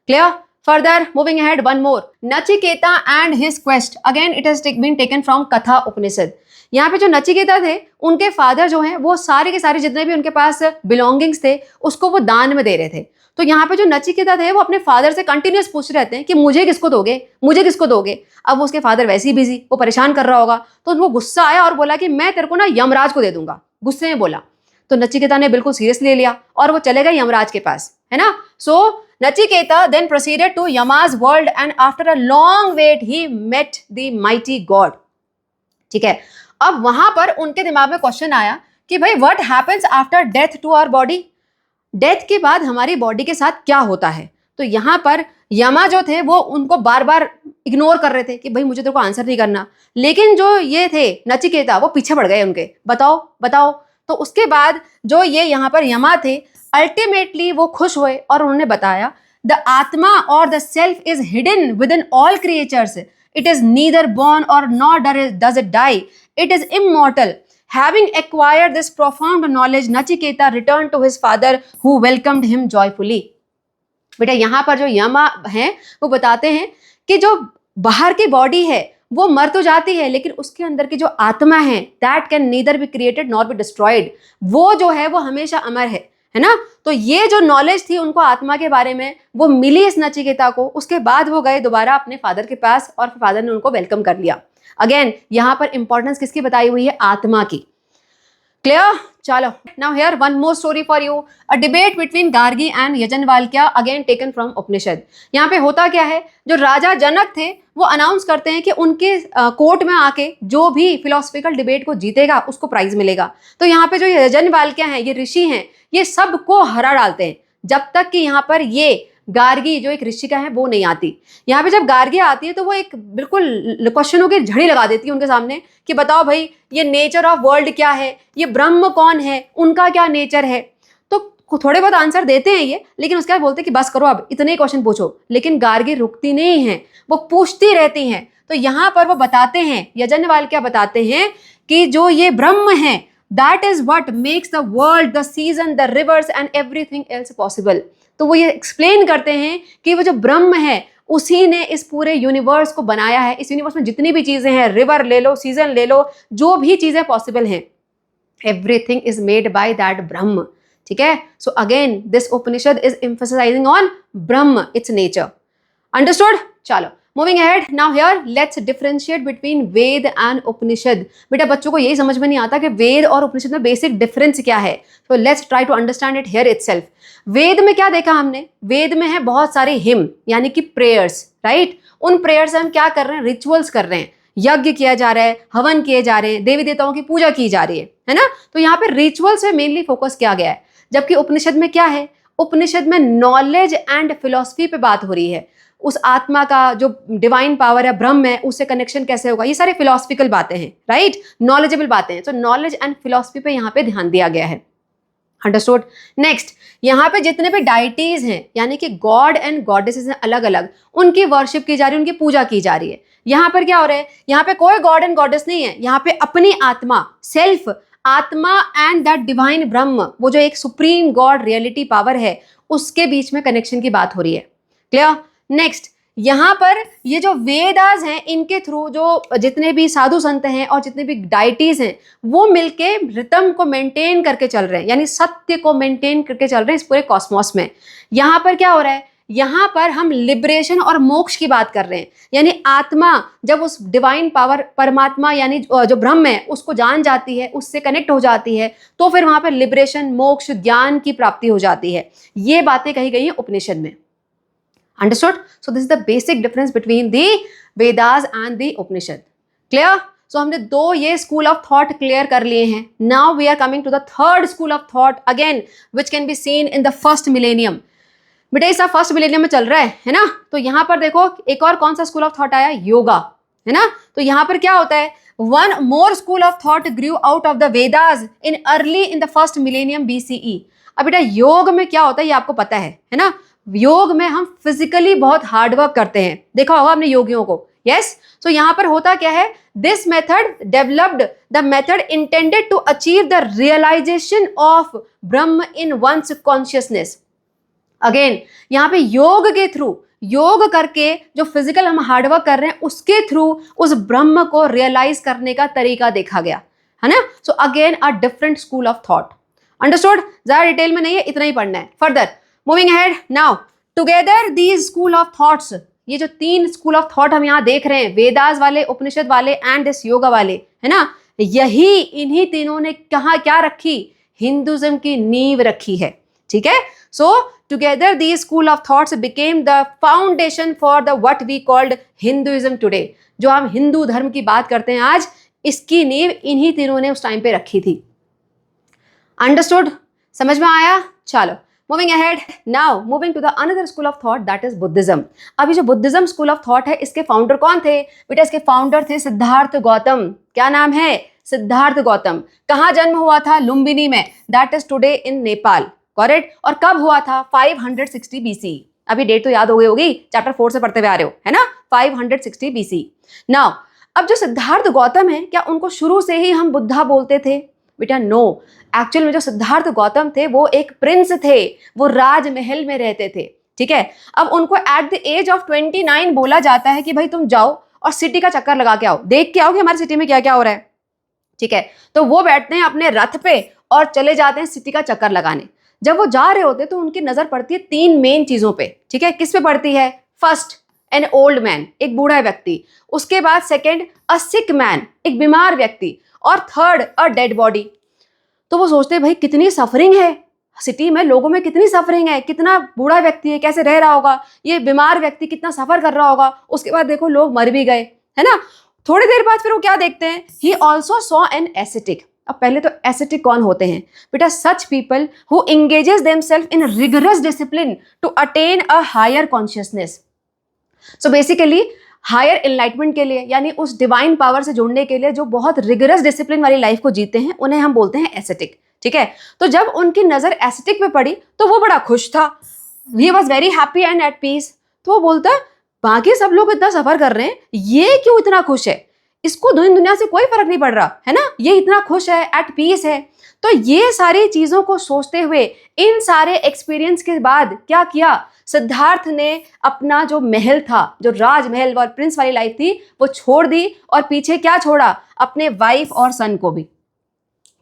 Clear? Further, moving ahead, one more, Nachiketa and his quest। Again, it has been taken from Katha Upanishad। यहाँ पे जो नचिकेता थे, उनके father जो हैं, वो सारे के सारे जितने भी उनके पास बिलोंगिंग्स थे, उसको वो दान में दे रहे थे। तो यहाँ पे जो नचिकेता थे वो अपने फादर से कंटिन्यूस पूछ रहते हैं कि मुझे किसको दोगे, मुझे किसको दोगे। अब उसके फादर वैसे ही बिजी, वो परेशान कर रहा होगा, तो उनको गुस्सा आया और बोला कि मैं तेरे को ना यमराज को दे दूंगा, गुस्से में बोला। तो नचिकेता ने बिल्कुल सीरियस ले लिया और वो चले गए यमराज के पास, है ना। So Nachiketa then proceeded to Yama's world and after a long wait he met the mighty god. ठीक है, अब वहां पर उनके दिमाग में क्वेश्चन आया कि भाई what happens after death to our body, death के बाद हमारी बॉडी के साथ क्या होता है। तो यहाँ पर यमा जो थे वो उनको बार बार इग्नोर कर रहे थे कि भाई मुझे तेरे को आंसर नहीं करना, लेकिन जो ये थे नचिकेता वो पीछे पड़ गए उनके, बताओ बताओ। तो उसके बाद जो ये यहाँ पर यमा थे अल्टीमेटली वो खुश हुए और उन्होंने बताया द आत्मा और the self is hidden within all creatures, it is neither born और nor does it die, it is immortal. Having acquired this profound knowledge, Nachiketa returned to his father, who welcomed him joyfully. बेटा यहाँ पर जो यमा हैं वो बताते हैं कि जो बाहर की बॉडी है वो मर तो जाती है, लेकिन उसके अंदर की जो आत्मा है that can neither be created nor be destroyed, वो जो है वो हमेशा अमर है ना। तो ये जो नॉलेज थी उनको आत्मा के बारे में वो मिली इस नचिकेता को। उसके बाद वो गए दोबारा अपने फादर के पास और फादर ने उनको वेलकम कर लिया। अगेन यहाँ पर इंपॉर्टेंस किसकी बताई हुई है, आत्मा की। क्लियर, चलो now here one more story for you, a debate between Gargi and Yajnavalkya again taken from Upanishad. यहाँ पे होता क्या है, जो राजा जनक थे वो अनाउंस करते हैं कि उनके कोर्ट में आके जो भी फिलोसफिकल डिबेट को जीतेगा उसको प्राइज मिलेगा। तो यहाँ पे जो यजनवाल्क्य हैं, ये ऋषि हैं, ये सबको हरा डालते हैं जब तक कि यहाँ पर ये गार्गी जो एक ऋषिका है वो नहीं आती। यहाँ पे जब गार्गी आती है तो वो एक बिल्कुल क्वेश्चनों की झड़ी लगा देती है उनके सामने कि बताओ भाई ये नेचर ऑफ वर्ल्ड क्या है, ये ब्रह्म कौन है, उनका क्या नेचर है। तो थोड़े बहुत आंसर देते हैं ये, लेकिन उसके बाद बोलते हैं कि बस करो अब इतने ही क्वेश्चन पूछो। लेकिन गार्गी रुकती नहीं है, वो पूछती रहती हैं। तो यहाँ पर वो बताते हैं, यजनवाल्क्य बताते हैं कि जो ये ब्रह्म है that is what makes the world, the season, the reverse and everything else possible. तो वो ये एक्सप्लेन करते हैं कि वो जो ब्रह्म है उसी ने इस पूरे यूनिवर्स को बनाया है। इस यूनिवर्स में जितनी भी चीजें हैं, रिवर ले लो, सीजन ले लो, जो भी चीजें पॉसिबल हैं, everything is made by that Brahma. ठीक है, so again this Upanishad is emphasising on Brahma, its nature. Understood, चलो moving ahead. Now here let's differentiate between Veda and Upanishad. बेटा बच्चों को यही समझ में नहीं आता कि वेद और उपनिषद में बेसिक डिफरेंस क्या है, तो let's try to understand it here itself. Veda में क्या देखा हमने, वेद में है बहुत सारे हिम यानी कि प्रेयर्स, राइट। उन प्रेयर्स से हम क्या कर रहे हैं, रिचुअल्स कर रहे हैं, यज्ञ किया जा रहा है, हवन किए जा रहे हैं, देवी देवताओं की पूजा की जा रही है ना। तो यहाँ पे रिचुअल्स में मेनली फोकस किया गया है। जबकि उपनिषद में क्या है, उपनिषद में नॉलेज एंड फिलॉसफी पे बात हो रही है। उस आत्मा का जो डिवाइन पावर है, ब्रह्म है, उससे कनेक्शन कैसे होगा, ये सारी फिलोसफिकल बातें हैं, राइट, नॉलेजेबल बातें हैं। तो नॉलेज एंड फिलॉसफी पे यहाँ पे ध्यान दिया गया है। अंडरस्टूड। नेक्स्ट, यहाँ पे जितने भी डाइटीज हैं यानी कि गॉड एंड गॉडेसेस हैं अलग अलग, उनकी वर्शिप की जा रही है, उनकी पूजा की जा रही है। यहाँ पर क्या हो रहा है, यहाँ पे कोई गॉड एंड गॉडेस नहीं है, यहाँ पे अपनी आत्मा, सेल्फ, आत्मा एंड दैट डिवाइन ब्रह्म, वो जो एक सुप्रीम गॉड रियलिटी पावर है, उसके बीच में कनेक्शन की बात हो रही है। क्लियर। नेक्स्ट, यहाँ पर ये जो वेदास हैं इनके थ्रू जो जितने भी साधु संत हैं और जितने भी डाइटीज हैं वो मिलके रितम को मेंटेन करके चल रहे हैं, यानी सत्य को मेंटेन करके चल रहे हैं इस पूरे कॉस्मोस में। यहाँ पर क्या हो रहा है, यहाँ पर हम लिबरेशन और मोक्ष की बात कर रहे हैं, यानी आत्मा जब उस डिवाइन पावर परमात्मा यानी जो ब्रह्म है उसको जान जाती है, उससे कनेक्ट हो जाती है, तो फिर वहां पर लिबरेशन, मोक्ष, ज्ञान की प्राप्ति हो जाती है। ये बातें कही गई हैं उपनिषद में। Understood? So this is the basic difference between the Vedas and the Upanishad. Clear? So हमने दो ये school of thought clear कर लिए हैं. Now we are coming to the third school of thought again, which can be seen in the first millennium. बेटा ये सब first millennium में चल रहा है ना। तो यहाँ पर देखो एक और कौन सा स्कूल ऑफ थॉट आया, योगा, है ना। तो यहाँ पर क्या होता है, one more school of thought Guru out of the Vedas in early in the first millennium BCE। अब बेटा योग में क्या होता है ये आपको पता है ना। योग में हम फिजिकली बहुत हार्डवर्क करते हैं, देखा होगा आपने योगियों को, यस। सो यहाँ पर होता क्या है, this method developed the method intended to achieve the realisation of Brahma in once consciousness. Again यहाँ पे योग के थ्रू, योग करके जो फिजिकल हम हार्डवर्क कर रहे हैं उसके थ्रू उस ब्रह्म को रियलाइज करने का तरीका देखा गया है ना। So again a different school of thought. Understood, ज्यादा डिटेल में नहीं है, इतना ही पढ़ना है। Further moving ahead now, together these school of thoughts, ये जो 3 स्कूल ऑफ थॉट हम यहाँ देख रहे हैं, वेदास वाले, उपनिषद वाले एंड दिस योगा वाले, है ना, यही इन्हीं तीनों ने कहा क्या रखी, हिंदुज्म की नींव रखी है, ठीक है। So together these school of thoughts became the foundation for the what we called Hinduism today. जो हम हिंदू धर्म की बात करते हैं आज, इसकी नींव इन्हीं तीनों ने उस टाइम पे रखी थी। अंडरस्टूड, समझ में आया? चलो moving ahead now, moving to the another school of thought that is Buddhism. अभी जो बुद्धिज्म स्कूल ऑफ थॉट है, इसके फाउंडर कौन थे बेटा? इसके फाउंडर थे सिद्धार्थ गौतम। क्या नाम है? सिद्धार्थ गौतम। कहाँ जन्म हुआ था? लुम्बिनी में, that is today in Nepal, correct. और कब हुआ था? 560 BC। अभी डेट तो याद हो गई होगी, चैप्टर 4 से पढ़ते हुए आ रहे हो, है ना, 560 BC। नाउ अब जो सिद्धार्थ गौतम है, क्या उनको शुरू से ही हम बुद्धा बोलते थे बेटा? नो, एक्चुअल में जो सिद्धार्थ गौतम थे वो एक प्रिंस थे, वो राजमहल में रहते थे, ठीक है। अब उनको एट द एज ऑफ 29 बोला जाता है कि भाई तुम जाओ और सिटी का चक्कर लगा के आओ, देख के आओ कि हमारी सिटी में क्या क्या हो रहा है, ठीक है। तो वो बैठते हैं अपने रथ पे और चले जाते हैं सिटी का चक्कर लगाने। जब वो जा रहे होते तो उनकी नजर पड़ती है 3 मेन चीजों पे, ठीक है। किस पे पड़ती है? फर्स्ट एन ओल्ड मैन, एक बूढ़ा व्यक्ति। उसके बाद सेकेंड अ सिक मैन, एक बीमार व्यक्ति। और थर्ड अ डेड बॉडी। तो वो सोचते हैं भाई कितनी सफरिंग है सिटी में, लोगों में कितनी सफरिंग है, कितना बूढ़ा व्यक्ति है, कैसे रह रहा होगा, ये बीमार व्यक्ति कितना सफर कर रहा होगा। उसके बाद देखो लोग मर भी गए, है ना। थोड़ी देर बाद फिर वो क्या देखते हैं? He also saw an ascetic. अब पहले तो एसेटिक कौन होते हैं बेटा? Such people who engages themselves in rigorous discipline to attain a higher consciousness. So basically higher enlightenment के लिए, यानी उस डिवाइन पावर से जुड़ने के लिए जो बहुत रिगरस डिसिप्लिन वाली लाइफ को जीते हैं, उन्हें हम बोलते हैं एसेटिक, ठीक है। तो जब उनकी नजर एसेटिक पे पड़ी तो वो बड़ा खुश था, he was very happy and at peace. तो वो बोलता है बाकी सब लोग इतना सफर कर रहे हैं, ये क्यों इतना खुश है? इसको दुनिया से कोई फर्क नहीं पड़ रहा, है ना, ये इतना खुश है, एट पीस है। तो ये सारी चीजों को सोचते हुए, इन सारे एक्सपीरियंस के बाद क्या किया? सिद्धार्थ ने अपना जो महल था, जो राजमहल और प्रिंस वाली लाइफ थी, वो छोड़ दी और पीछे क्या छोड़ा? अपने वाइफ और सन को भी,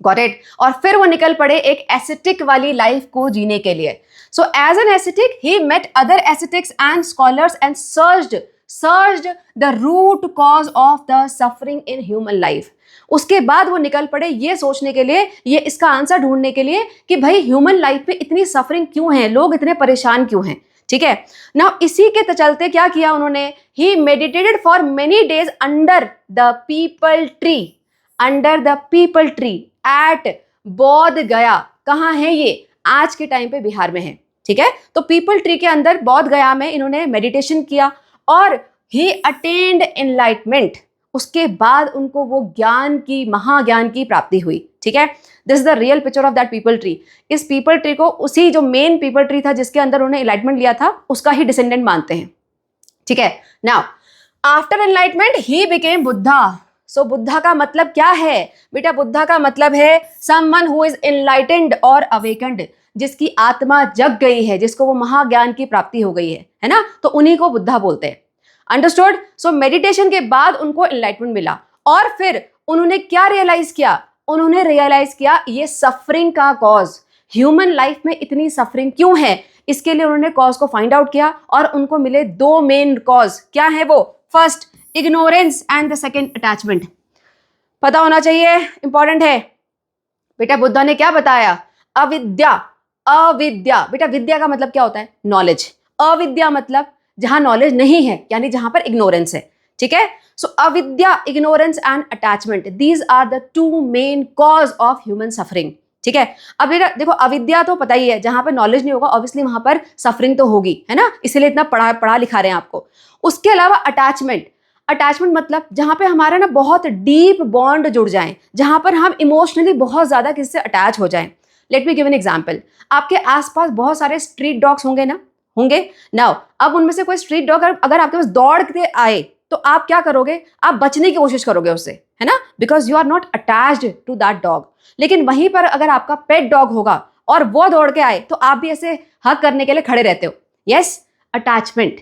गॉट इट। और फिर वो निकल पड़े एक एसेटिक वाली लाइफ को जीने के लिए। So as an ascetic he met other ascetics and scholars and searched the root cause of the suffering in human life. उसके बाद वो निकल पड़े ये सोचने के लिए, ये इसका आंसर ढूंढने के लिए कि भाई ह्यूमन लाइफ में इतनी सफरिंग क्यों है, लोग इतने परेशान क्यों हैं, ठीक है ना। इसी के चलते क्या किया उन्होंने? He meditated for many days under the peepal tree at Bodh Gaya. कहाँ है ये? आज के टाइम पे बिहार में है, ठीक है। तो पीपल ट्री के अंदर बोध गया में इन्होंने मेडिटेशन किया और ही अटेन्ड एनलाइटमेंट। उसके बाद उनको वो ज्ञान की, महाज्ञान की प्राप्ति हुई, ठीक है। This is the real picture of that people tree. इस पीपल ट्री को उसी जो मेन पीपल ट्री था जिसके अंदर उन्होंने एनलाइटमेंट लिया था, उसका ही डिसेंडेंट मानते हैं, ठीक है। Now after enlightenment he became Buddha. So Buddha का मतलब क्या है बेटा? बुद्धा का मतलब है समवन हु इज एनलाइटेंड और अवेकेंड, जिसकी आत्मा जग गई है, जिसको वो महाज्ञान की प्राप्ति हो गई है ना, तो उन्हीं को बुद्धा बोलते हैं। अंडरस्टूड? सो मेडिटेशन के बाद उनको एनलाइटमेंट मिला और फिर उन्होंने क्या रियलाइज किया? उन्होंने रियलाइज किया ये सफरिंग का कॉज, ह्यूमन लाइफ में इतनी सफरिंग क्यों है, इसके लिए उन्होंने कॉज को फाइंड आउट किया और उनको मिले 2 मेन कॉज। क्या है वो? First ignorance and the second attachment. पता होना चाहिए, इंपॉर्टेंट है बेटा। बुद्धा ने क्या बताया? अविद्या। बेटा विद्या का मतलब क्या होता है? नॉलेज। अविद्या मतलब जहां नॉलेज नहीं है, यानी जहां पर इग्नोरेंस है, ठीक है। So avidya, ignorance and attachment, these are the 2 main cause of human suffering, ठीक है। अब देखो अविद्या तो पता ही है, जहां पर नॉलेज नहीं होगा ऑब्वियसली वहां पर सफरिंग तो होगी, है ना, इसीलिए इतना पढ़ा लिखा रहे हैं आपको। उसके अलावा अटैचमेंट मतलब जहां पे हमारा ना बहुत डीप बॉन्ड जुड़ जाए, जहां पर हम इमोशनली बहुत ज्यादा किसी से अटैच हो जाएं। Let me give an example. आपके आसपास बहुत सारे स्ट्रीट डॉग्स होंगे ना, होंगे। नाउ अब उनमें से कोई स्ट्रीट डॉग अगर आपके पास दौड़ते आए तो आप क्या करोगे? आप बचने की कोशिश करोगे उससे, है ना, because you are not attached to that dog. लेकिन वहीं पर अगर आपका पेट डॉग होगा और वो दौड़ के आए तो आप भी ऐसे हग करने के लिए खड़े रहते हो। Yes, attachment.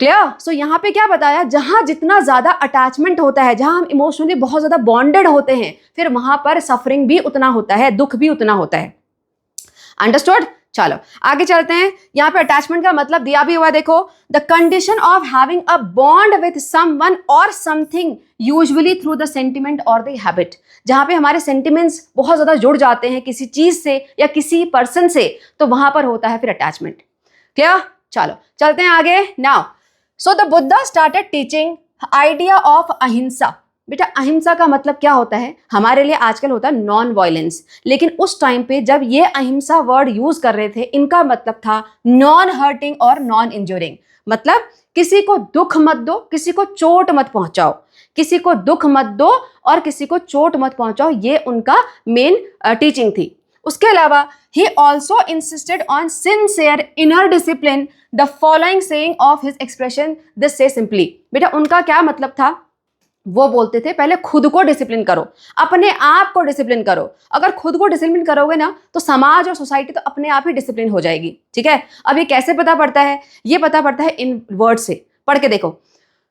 क्लियर? सो यहाँ पे क्या बताया? जहां जितना ज्यादा अटैचमेंट होता है, जहां हम इमोशनली बहुत ज्यादा बॉन्डेड होते हैं, फिर वहां पर सफरिंग भी उतना होता है, दुख भी उतना होता है। अंडरस्टूड? चलो आगे चलते हैं। यहाँ पे अटैचमेंट का मतलब दिया भी हुआ, देखो, the condition of having a bond with someone और something usually through the sentiment और द हैबिट। जहाँ पे हमारे सेंटिमेंट्स बहुत ज्यादा जुड़ जाते हैं किसी चीज से या किसी पर्सन से, तो वहां पर होता है फिर अटैचमेंट। क्लियर? चलो चलते हैं आगे। Now so the Buddha started teaching idea of अहिंसा। बेटा अहिंसा का मतलब क्या होता है? हमारे लिए आजकल होता है नॉन वायलेंस, लेकिन उस टाइम पे जब ये अहिंसा वर्ड यूज कर रहे थे, इनका मतलब था नॉन हर्टिंग और नॉन इंजोरिंग। मतलब किसी को दुख मत दो, किसी को चोट मत पहुंचाओ, किसी को दुख मत दो और किसी को चोट मत पहुंचाओ, ये उनका मेन टीचिंग थी। उसके अलावा he also insisted on sincere inner discipline. The following saying of his expression this से सिंपली। बेटा उनका क्या मतलब था? वो बोलते थे पहले खुद को डिसिप्लिन करो, अपने आप को डिसिप्लिन करो। अगर खुद को डिसिप्लिन करोगे ना तो समाज और सोसाइटी तो अपने आप ही डिसिप्लिन हो जाएगी। ठीक है, अब ये कैसे पता पड़ता है? ये पता पड़ता है इन वर्ड से। पढ़ के देखो।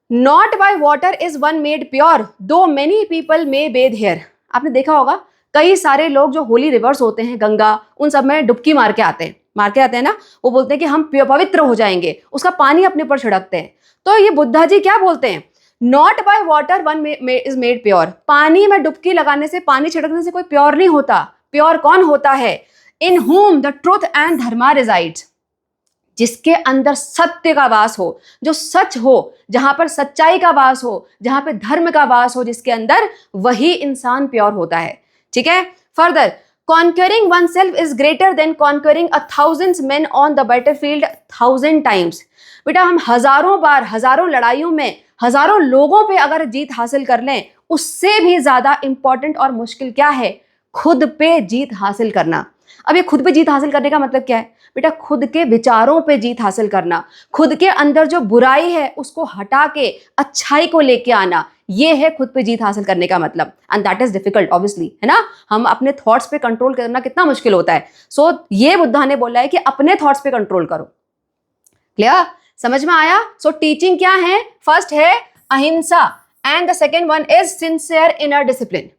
Not by water is one made pure though many people may bathe here. आपने देखा होगा कई सारे लोग जो होली रिवर्स होते हैं, गंगा, उन सब में डुबकी मार के आते हैं ना, वो बोलते हैं कि हम पवित्र हो जाएंगे, उसका पानी अपने पर छिड़कते हैं। तो ये बुद्धा जी क्या बोलते हैं? Not by water one is made pure. पानी में डुबकी लगाने से, पानी छिड़कने से कोई प्योर नहीं होता। प्योर कौन होता है? इन whom the truth and Dharma resides. जिसके अंदर सत्य का वास हो, जो सच हो, जहां पर सच्चाई का वास हो, जहां पे धर्म का वास हो, जिसके अंदर, वही इंसान प्योर होता है। ठीक है, further conquering one self is greater than conquering 1,000 men on the battlefield 1,000 times। बेटा हम हजारों बार, हजारों लड़ाइयों में, हजारों लोगों पे अगर जीत हासिल कर लें, उससे भी ज्यादा इंपॉर्टेंट और मुश्किल क्या है? खुद पे जीत हासिल करना। अब ये खुद पे जीत हासिल करने का मतलब क्या है? बेटा खुद के विचारों पे जीत हासिल करना, खुद के अंदर जो बुराई है उसको हटा के अच्छाई को लेके आना, ये है खुद पे जीत हासिल करने का मतलब। And that is difficult obviously, है ना। हम अपने थॉट्स पे कंट्रोल करना कितना मुश्किल होता है। सो ये बुद्धा ने बोला है कि अपने थॉट्स पे कंट्रोल करो। क्लियर? समझ में आया? सो टीचिंग क्या है? फर्स्ट है अहिंसा and the second one is sincere inner discipline.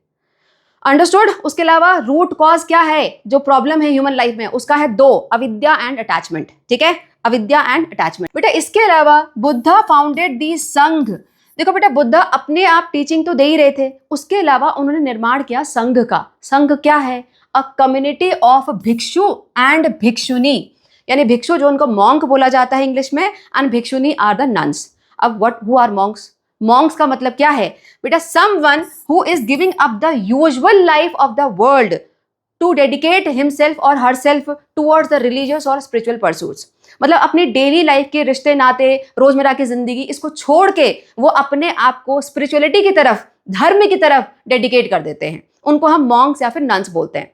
Understood? उसके अलावा रूट कॉज क्या है जो प्रॉब्लम है ह्यूमन लाइफ में? उसका है दो, अविद्या एंड अटैचमेंट। ठीक है, अविद्या एंड अटैचमेंट। बेटा इसके अलावा बुद्धा फाउंडेड दी संघ। देखो बेटा बुद्धा अपने आप टीचिंग तो दे ही रहे थे, उसके अलावा उन्होंने निर्माण किया संघ का। संघ क्या है? अ कम्युनिटी ऑफ भिक्षु एंड भिक्षुनी। यानी भिक्षु जो उनको मॉन्क बोला जाता है इंग्लिश में, and bhikshuni are the nuns. अब what who are monks? Monks का मतलब क्या है? बेटा someone who is giving up the usual life of the world to dedicate himself और हरसेल्फ टुवर्ड्स द रिलीजियस और स्पिरिचुअल परसूट्स। मतलब अपनी डेली लाइफ के रिश्ते नाते, रोजमर्रा की जिंदगी, इसको छोड़ के वो अपने आप को स्पिरिचुअलिटी की तरफ, धर्म की तरफ डेडिकेट कर देते हैं। उनको हम मॉन्क्स या फिर नन्स बोलते हैं।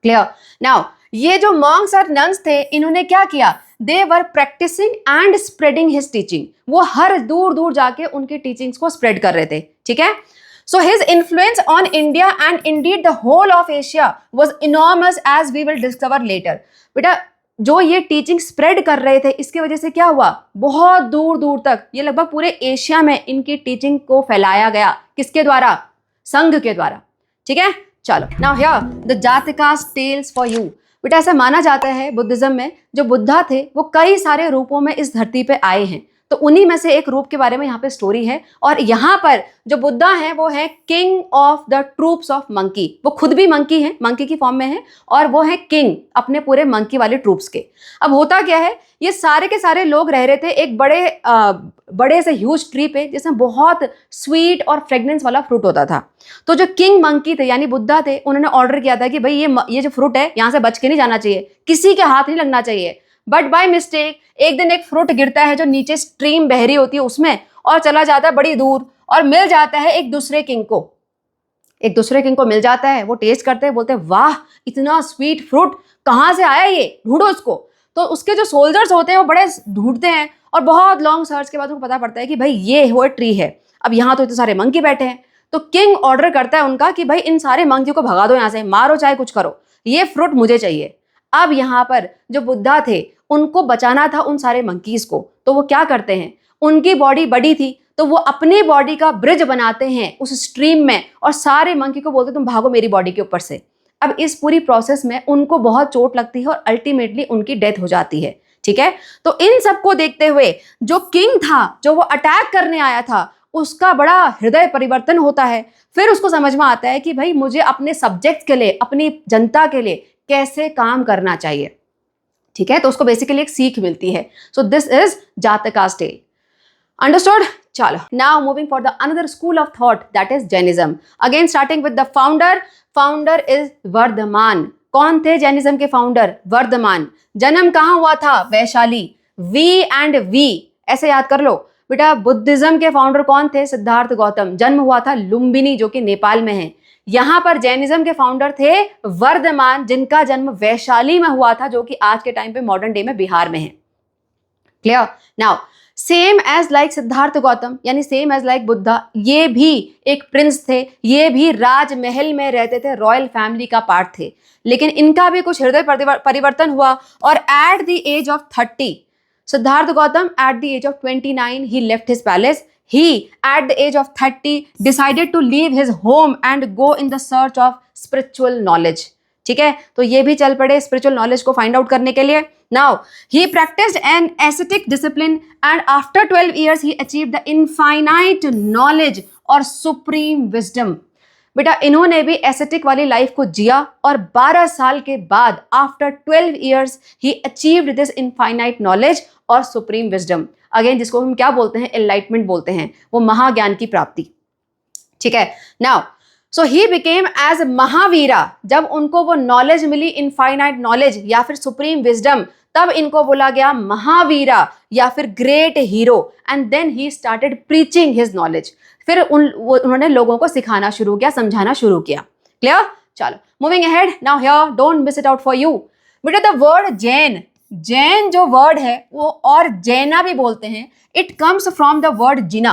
क्लियर? नाउ ये जो मॉन्क्स और नन्स थे, इन्होंने क्या किया? They were practising and spreading his teaching. वो हर दूर दूर जाके उनकी टीचिंग्स को स्प्रेड कर रहे थे। ठीक है, so his influence on India and indeed the whole of Asia was enormous as we will discover later. बेटा जो ये टीचिंग स्प्रेड कर रहे थे, इसकी वजह से क्या हुआ? बहुत दूर दूर तक, ये लगभग पूरे एशिया में इनकी टीचिंग को फैलाया गया। किसके द्वारा? संघ के द्वारा। ठीक है, चलो now here the Jatakas tales for you. बेटा ऐसा माना जाता है बुद्धिज्म में, जो बुद्धा थे वो कई सारे रूपों में इस धरती पे आए हैं, तो उन्हीं में से एक रूप के बारे में यहाँ पे स्टोरी है। और यहाँ पर जो बुद्धा है वो है king of the troops of monkey. वो खुद भी मंकी है, मंकी की फॉर्म में है, और वो है किंग अपने पूरे मंकी वाले ट्रूप्स के। अब होता क्या है, ये सारे के सारे लोग रह रहे थे एक बड़े से ह्यूज ट्री पे, जिसमें बहुत स्वीट और फ्रेग्रेंस वाला फ्रूट होता था। तो जो किंग मंकी थे यानी बुद्धा थे, उन्होंने ऑर्डर किया था कि भाई ये जो फ्रूट है यहाँ से बच के नहीं जाना चाहिए, किसी के हाथ नहीं लगना चाहिए। बट बाय मिस्टेक एक दिन एक फ्रूट गिरता है जो नीचे स्ट्रीम बह रही होती है उसमें, और चला जाता है बड़ी दूर, और मिल जाता है एक दूसरे किंग को मिल जाता है। वो टेस्ट करते हैं, बोलते हैं वाह इतना स्वीट फ्रूट कहाँ से आया, ये ढूंढो उसको। तो उसके जो सोल्जर्स होते हैं वो बड़े ढूंढते हैं, और बहुत लॉन्ग सर्च के बाद उनको पता पड़ता है कि भाई ये वो ट्री है। अब यहाँ तो इतने सारे मंकी बैठे हैं, तो किंग ऑर्डर करता है उनका कि भाई इन सारे मंकी को भगा दो यहाँ से, मारो चाहे कुछ करो, ये फ्रूट मुझे चाहिए। अब यहाँ पर जो बुद्धा थे उनको बचाना था उन सारे मंकीज को, तो वो क्या करते हैं, उनकी बॉडी बड़ी थी तो वो अपनी बॉडी का ब्रिज बनाते हैं उस स्ट्रीम में, और सारे मंकी को बोलते तुम भागो मेरी बॉडी के ऊपर से। अब इस पूरी प्रोसेस में उनको बहुत चोट लगती है और अल्टीमेटली उनकी डेथ हो जाती है। ठीक है, तो इन सबको देखते हुए जो किंग था, जो वो अटैक करने आया था, उसका बड़ा हृदय परिवर्तन होता है। फिर उसको समझ में आता है कि भाई मुझे अपने सब्जेक्ट के लिए, अपनी जनता के लिए कैसे काम करना चाहिए। ठीक है, तो उसको बेसिकली एक सीख मिलती है। So this is Jataka's tale. Understood? चलो, now moving for the another school of thought, that is Jainism. Again starting with the founder. Founder is Vardhaman. कौन थे जैनिज्म के फाउंडर? वर्धमान। जन्म कहाँ हुआ था? वैशाली। वी एंड वी ऐसे याद कर लो बेटा। बुद्धिज्म के फाउंडर कौन थे? सिद्धार्थ गौतम। जन्म हुआ था लुम्बिनी, जो कि नेपाल में है। यहां पर जैनिज्म के फाउंडर थे वर्धमान, जिनका जन्म वैशाली में हुआ था, जो कि आज के टाइम पे मॉडर्न डे में बिहार में है। Clear? Now same as like Siddhartha Gautam, यानी सेम एज लाइक बुद्धा, ये भी एक प्रिंस थे, ये भी राजमहल में रहते थे, रॉयल फैमिली का पार्ट थे। लेकिन इनका भी कुछ हृदय परिवर्तन हुआ और at the age of 30, Siddhartha Gautam at the age of 29 he left his palace. He at the age of 30 decided to leave his home and go in the search of spiritual knowledge. ठीक है, तो ये भी चल पड़े स्पिरिचुअल नॉलेज को find out करने के लिए. Now he practised an aesthetic discipline and after 12 years he achieved the infinite knowledge और सुप्रीम विजडम. बेटा इन्होंने भी एस्थेटिक वाली लाइफ को जिया और 12 साल के बाद after 12 years he achieved this infinite knowledge और सुप्रीम विजडम. अगेन जिसको हम क्या बोलते हैं? एनलाइटमेंट बोलते हैं, वो महाज्ञान की प्राप्ति. ठीक है, now so he became as Mahavira. जब उनको वो नॉलेज मिली, इनफाइनाइट नॉलेज या फिर सुप्रीम विजडम, तब इनको बोला गया महावीरा या फिर great hero. And then he started preaching his knowledge. फिर उन्होंने लोगों को सिखाना शुरू किया, समझाना शुरू किया. क्लियर? चलो moving ahead. Now here don't miss it out for you. बेटा द वर्ड जैन, जैन जो वर्ड है वो, और जैना भी बोलते हैं, it comes from the word Jina.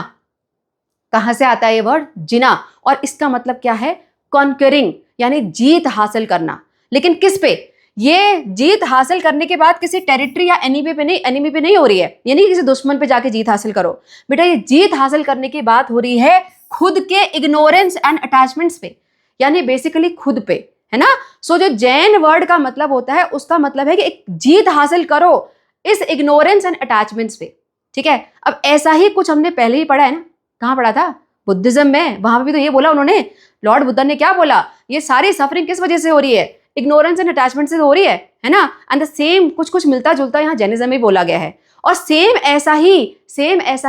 कहां से आता है ये वर्ड? जिना. और इसका मतलब क्या है? कॉन्करिंग, यानी जीत हासिल करना. लेकिन किस पे? ये जीत हासिल करने के बाद किसी टेरिटरी या एनिमी पे नहीं हो रही है, यानी किसी दुश्मन पे जाके जीत हासिल करो. बेटा ये जीत हासिल करने की बात हो रही है खुद के इग्नोरेंस एंड अटैचमेंट्स पे, यानी बेसिकली खुद पे, है ना. सो जो जैन वर्ड का मतलब होता है, उसका मतलब है कि एक जीत हासिल करो इस इग्नोरेंस एंड अटैचमेंट्स पे. ठीक है, अब ऐसा ही कुछ हमने पहले ही पढ़ा है ना. कहाँ पढ़ा था? बुद्धिज्म में. वहां पे भी तो ये बोला उन्होंने, लॉर्ड बुद्धा ने क्या बोला? ये सारी सफरिंग किस वजह से हो रही है? इग्नोरेंस एंड अटैचमेंट से हो रही है ना. एंड द सेम कुछ मिलता जुलता यहाँ जैनिज्म में बोला गया है. और सेम ऐसा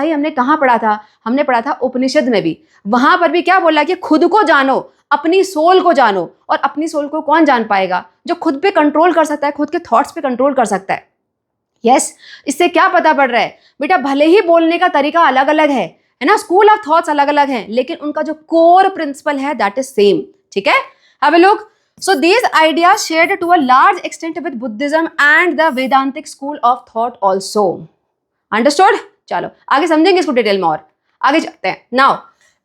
ही हमने कहाँ पढ़ा था? हमने पढ़ा था उपनिषद में भी. वहां पर भी क्या बोला कि खुद को जानो, अपनी सोल को जानो. और अपनी सोल को कौन जान पाएगा? जो खुद पे कंट्रोल कर सकता है, खुद के थॉट्स पे कंट्रोल कर सकता है. यस, इससे क्या पता पड़ रहा है बेटा? भले ही बोलने का तरीका अलग अलग है ना, स्कूल ऑफ थॉट्स अलग अलग हैं, लेकिन उनका जो कोर प्रिंसिपल है दैट इज सेम. ठीक है, have a look. So these ideas shared to a large extent with Buddhism and the Vedantic school of thought also. Understood? चलो आगे समझेंगे इसको डिटेल में और आगे चलते हैं. नाउ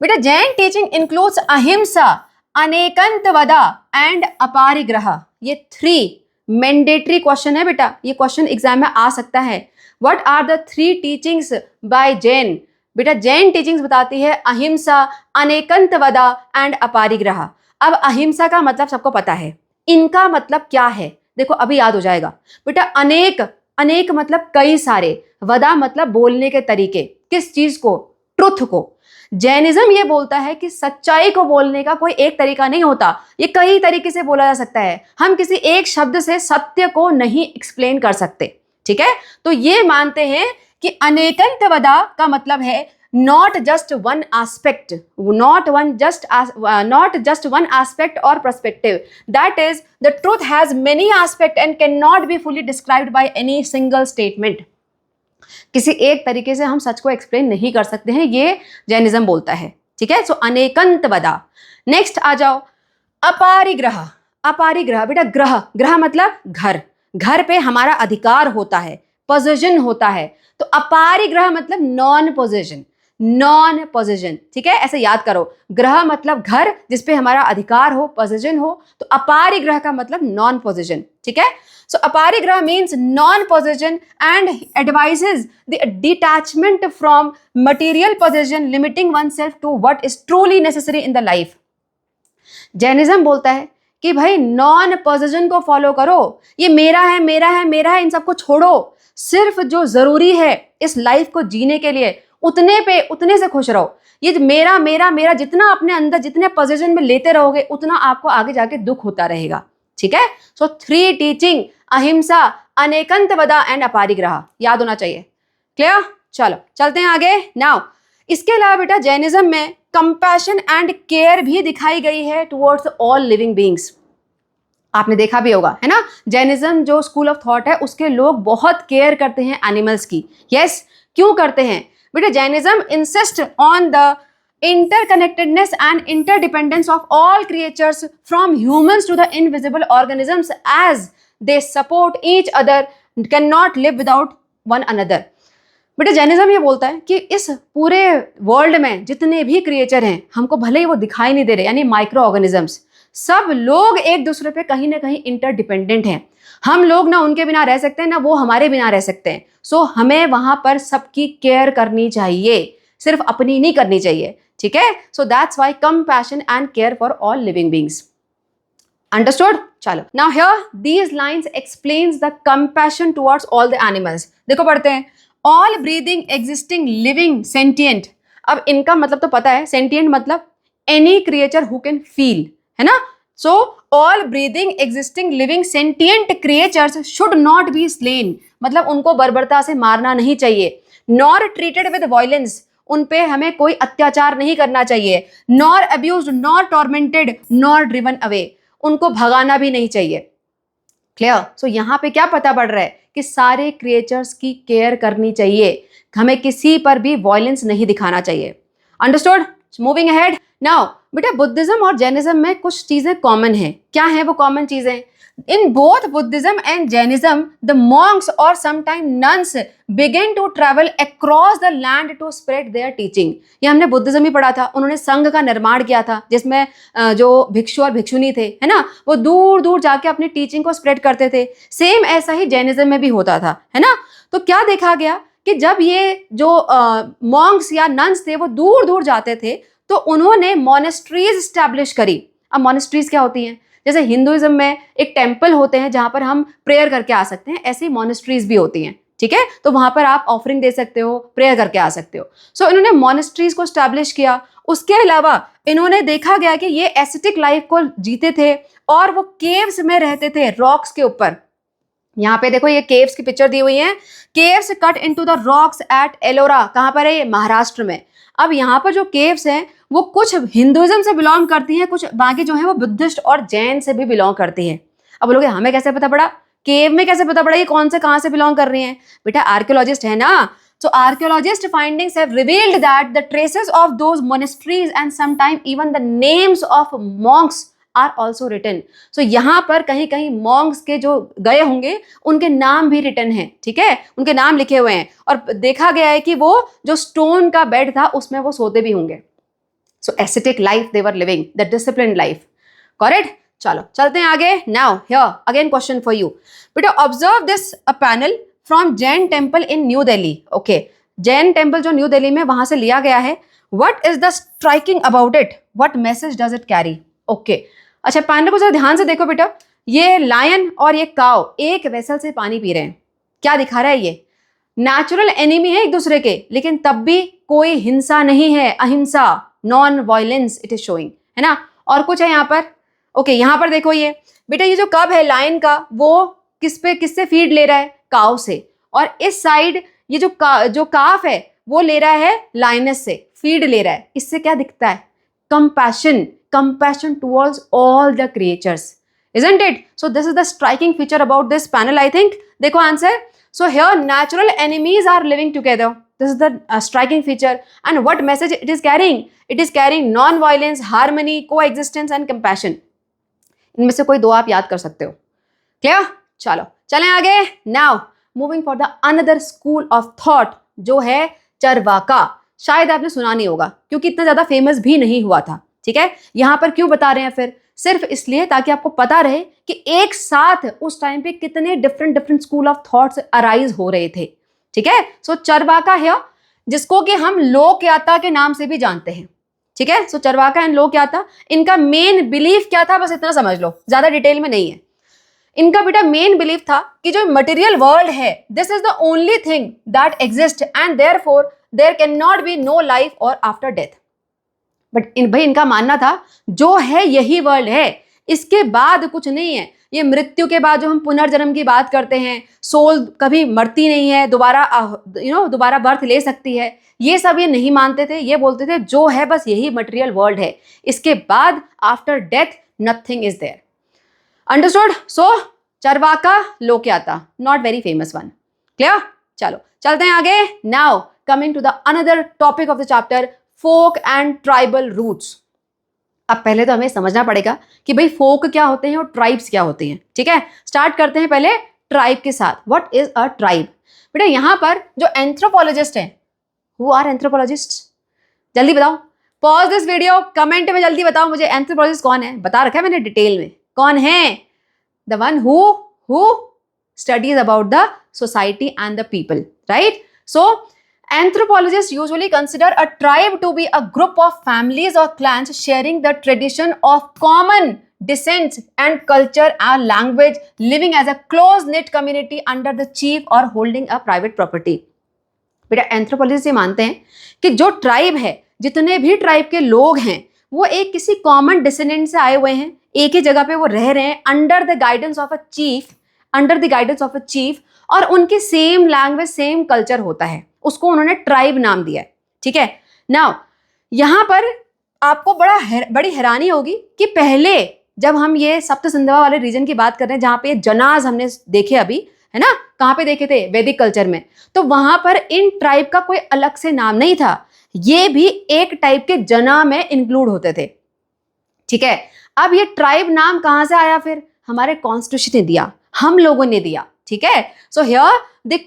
बेटा जैन टीचिंग इंक्लूड्स अहिंसा, अनेकंतवदा एंड अपारिग्रह. ये 3 मैंडेटरी क्वेश्चन है बेटा. ये क्वेश्चन एग्जाम में आ सकता है. What are the 3 teachings by Jain? बेटा जैन टीचिंग्स बताती है अहिंसा, अनेकंतवदा एंड अपारिग्रह. अब अहिंसा का मतलब सबको पता है, इनका मतलब क्या है? देखो अभी याद हो जाएगा बेटा. अनेक मतलब कई सारे, वदा मतलब बोलने के तरीके. किस चीज को? ट्रुथ को. जैनिज्म ये बोलता है कि सच्चाई को बोलने का कोई एक तरीका नहीं होता, ये कई तरीके से बोला जा सकता है. हम किसी एक शब्द से सत्य को नहीं एक्सप्लेन कर सकते. ठीक है, तो ये मानते हैं कि अनेकंतवदा का मतलब है not just one aspect, not just one aspect or perspective. That is, the truth has many aspects and cannot be fully described by any single statement. किसी एक तरीके से हम सच को एक्सप्लेन नहीं कर सकते हैं, ये जैनिज्म बोलता है. ठीक है, सो अनेकंतवदा. नेक्स्ट आ जाओ अपारिग्रह. अपारिग्रह बेटा ग्रह मतलब घर. घर पे हमारा अधिकार होता है, पोजीशन होता है. तो अपारिग्रह मतलब नॉन पोजीशन. ठीक है, ऐसे याद करो. ग्रह मतलब घर जिसपे हमारा अधिकार हो, पोजीशन हो. तो अपारिग्रह का मतलब नॉन पोजीशन. ठीक है, so Aparigraha means non possession and advises the detachment from material possession, limiting oneself to what is truly necessary in the life. Jainism बोलता है कि भाई नॉन पोजेशन को फॉलो करो, ये मेरा है मेरा है मेरा है, इन सबको छोड़ो, सिर्फ जो जरूरी है इस लाइफ को जीने के लिए उतने से खुश रहो। ये मेरा मेरा मेरा जितना अपने अंदर जितने पोजीशन में लेते रहोगे उतना आपको आगे जाके दुख होता रहेगा। ठीक है, सो 3 टीचिंग, अहिंसा, अनेकंत वदा एंड अपारिग्रह, याद होना चाहिए। क्लियर, चलो चलते हैं आगे। नाउ इसके अलावा बेटा जैनिज्म में कंपैशन एंड केयर भी दिखाई गई है टुवर्ड्स ऑल लिविंग बींग्स। आपने देखा भी होगा, है ना, जैनिज्म जो स्कूल ऑफ थॉट है उसके लोग बहुत केयर करते हैं एनिमल्स की। यस, क्यों करते हैं बेटा? Jainism insist on the interconnectedness and interdependence of all creatures from humans to the invisible organisms as they support each other, cannot live without one another। बेटा जैनिज्म ये बोलता है कि इस पूरे वर्ल्ड में जितने भी क्रिएचर हैं, हमको भले ही वो दिखाई नहीं दे रहे, यानी माइक्रो ऑर्गेनिजम्स, सब लोग एक दूसरे पे कहीं ना कहीं इंटरडिपेंडेंट हैं। हम लोग ना उनके बिना रह सकते हैं, ना वो हमारे बिना रह सकते हैं। सो हमें वहां पर सबकी केयर करनी चाहिए, सिर्फ अपनी नहीं करनी चाहिए। ठीक है, so that's why compassion and care for all living beings. Understood? चलो, now here these lines explains the compassion towards all the animals. देखो पढ़ते हैं, all breathing existing living sentient. अब इनका मतलब तो पता है, सेंटिएंट मतलब any creature who can feel, है ना। So all breathing existing living sentient creatures should not be slain, मतलब उनको बर्बरता से मारना नहीं चाहिए। नॉर ट्रीटेड विद वायलेंस, उन पे हमें कोई अत्याचार नहीं करना चाहिए। Nor abused, nor tormented, nor driven away, उनको भगाना भी नहीं चाहिए। क्लियर? सो यहाँ पे क्या पता पड़ रहा है कि सारे क्रिएचर्स की केयर करनी चाहिए, हमें किसी पर भी वायलेंस नहीं दिखाना चाहिए। अंडरस्टूड? Moving ahead. नाउ बेटा बुद्धिज्म और जैनिज्म में कुछ चीजें कॉमन हैं। क्या है वो कॉमन चीजें? In both Buddhism and Jainism, the monks or sometime nuns begin to travel across the land to spread their teaching। ये हमने बुद्धिज्म ही पढ़ा था, उन्होंने संघ का निर्माण किया था जिसमें जो भिक्षु और भिक्षुनी थे, है ना, वो दूर दूर जाके अपनी टीचिंग को स्प्रेड करते थे। सेम ऐसा ही जैनिज्म में भी होता था, है ना। तो क्या देखा गया कि जब ये जो मॉन्क्स या नन्स थे वो दूर दूर जाते थे तो उन्होंने मोनेस्ट्रीज स्टैब्लिश करी। अब मोनेस्ट्रीज क्या होती हैं? जैसे हिंदुइज्म में एक टेम्पल होते हैं जहां पर हम प्रेयर करके आ सकते हैं, ऐसी मोनेस्ट्रीज भी होती हैं। ठीक है, तो वहां पर आप ऑफरिंग दे सकते हो, प्रेयर करके आ सकते हो। सो इन्होंने मोनेस्ट्रीज को स्टैब्लिश किया। उसके अलावा इन्होंने देखा गया कि ये एस्थेटिक लाइफ को जीते थे और वो केव्स में रहते थे, रॉक्स के ऊपर। यहाँ पे देखो ये केव्स की पिक्चर दी हुई है। Caves cut into the rocks at Ellora, कहाँ पर है ये? महाराष्ट्र में। अब यहाँ पर जो केव्स हैं वो कुछ हिंदुइज्म से बिलोंग करती हैं, कुछ बाकी जो है वो बुद्धिस्ट और जैन से भी बिलोंग करती हैं। अब बोलोगे हमें कैसे पता पड़ा, केव में कैसे पता पड़ा ये कौन से कहाँ से बिलोंग कर रही हैं? बेटा आर्कियोलॉजिस्ट है ना, so archaeologist findings have revealed that the traces of those monasteries and sometimes even the names of monks are also written। so यहाँ पर कहीं कहीं monks के जो गए होंगे उनके नाम भी written हैं। ठीक है, उनके नाम लिखे हुए हैं और देखा गया है कि वो जो स्टोन का बेड था उसमें वो सोते भी होंगे। so ascetic life they were living, the disciplined life। correct? चलो चलते हैं आगे। now here again question for you बेटा, observe this a panel from Jain temple in new Delhi. Okay, Jain temple जो न्यू दिल्ली में, वहां से लिया गया है। What is the striking about it, what message does it carry? Okay, अच्छा पैनल को जरा ध्यान से देखो बेटा, ये लायन और ये काव एक वेसल से पानी पी रहे हैं। क्या दिखा रहा है? ये नेचुरल एनिमी है एक दूसरे के, लेकिन तब भी कोई हिंसा नहीं है, अहिंसा, non violence it is showing, है ना। और कुछ है यहाँ पर? ओके, यहाँ पर देखो ये बेटा, ये जो कब है लायन का, वो किससे फीड ले रहा है? काव से। और इस साइड ये जो काफ है वो ले रहा है लाइनस से, फीड ले रहा है। इससे क्या दिखता है? Compassion towards all the creatures, isn't it? So this is the striking feature about this panel, I think. देखो answer. So here natural enemies are living together, this is the striking feature. And what message it is carrying? It is carrying non violence, harmony, coexistence and compassion. इनमें से कोई दो आप याद कर सकते हो। क्लियर? चलो चलें आगे। Now moving for the another school of thought जो है चरवाका। शायद आपने सुना नहीं होगा क्योंकि इतना ज्यादा फेमस भी नहीं हुआ था। ठीक है, यहां पर क्यों बता रहे हैं? फिर सिर्फ इसलिए ताकि आपको पता रहे कि एक साथ उस टाइम पे कितने different school of thoughts arise हो रहे थे। ठीक है, सो चरवाका है जिसको कि हम लोक यात्रा के नाम से भी जानते हैं। ठीक है। सो चरवाका एंड लो क्या था, इनका मेन बिलीफ क्या था, बस इतना समझ लो, ज्यादा डिटेल में नहीं है। इनका बेटा मेन बिलीफ था कि जो मटेरियल वर्ल्ड है, this is the only thing that exist and therefore there can not be no life और आफ्टर डेथ। बट भाई इनका मानना था जो है यही वर्ल्ड है, इसके बाद कुछ नहीं है। ये मृत्यु के बाद जो हम पुनर्जन्म की बात करते हैं, सोल कभी मरती नहीं है, दोबारा दोबारा बर्थ ले सकती है, ये सब ये नहीं मानते थे। ये बोलते थे जो है बस यही मटेरियल वर्ल्ड है, इसके बाद after death nothing is there. Understood. So Charvaka लो क्या था, not very famous one. Clear. चलो चलते हैं आगे। Now coming to the another topic of the chapter, folk and tribal roots. अब पहले तो हमें समझना पड़ेगा कि भाई फोक क्या होते हैं और ट्राइब्स क्या होते हैं। ठीक है, स्टार्ट करते हैं पहले ट्राइब के साथ। What is a tribe? बेटा यहाँ पर जो एंथ्रोपोलॉजिस्ट हैं, हु आर एंथ्रोपोलॉजिस्ट, जल्दी बताओ। पॉज दिस वीडियो, कमेंट में जल्दी बताओ मुझे एंथ्रोपोलॉजिस्ट कौन है। बता रखा है मैंने डिटेल में, कौन है? The one who studies about the society and the people, right? So anthropologists usually consider a tribe to be a group of families or clans sharing the tradition of common descent and culture and language, living as a close-knit community under the chief or holding a private property. बेटा anthropologist ये मानते हैं कि जो tribe है, जितने भी tribe के लोग हैं, वो एक किसी कॉमन डिसेंडेंट से आए हुए हैं, एक ही जगह पे वो रह रहे हैं under the guidance of a chief, और उनकी सेम लैंग्वेज सेम कल्चर होता है, उसको उन्होंने ट्राइब नाम दिया है। ठीक है। नाउ यहां पर आपको बड़ी हैरानी होगी कि पहले जब हम ये सप्त सिंधवा वाले रीजन की बात कर रहे हैं, जहां पे ये जनाज हमने देखे अभी, है ना, कहां पे देखे थे? वैदिक कल्चर में। तो वहां पर इन ट्राइब का कोई अलग से नाम नहीं था, ये भी एक टाइप के जना में इंक्लूड होते थे। ठीक है। अब ये ट्राइब नाम कहां से आया? फिर हमारे कॉन्स्टिट्यूशन ने दिया, हम लोगों ने दिया। ठीक है। So here the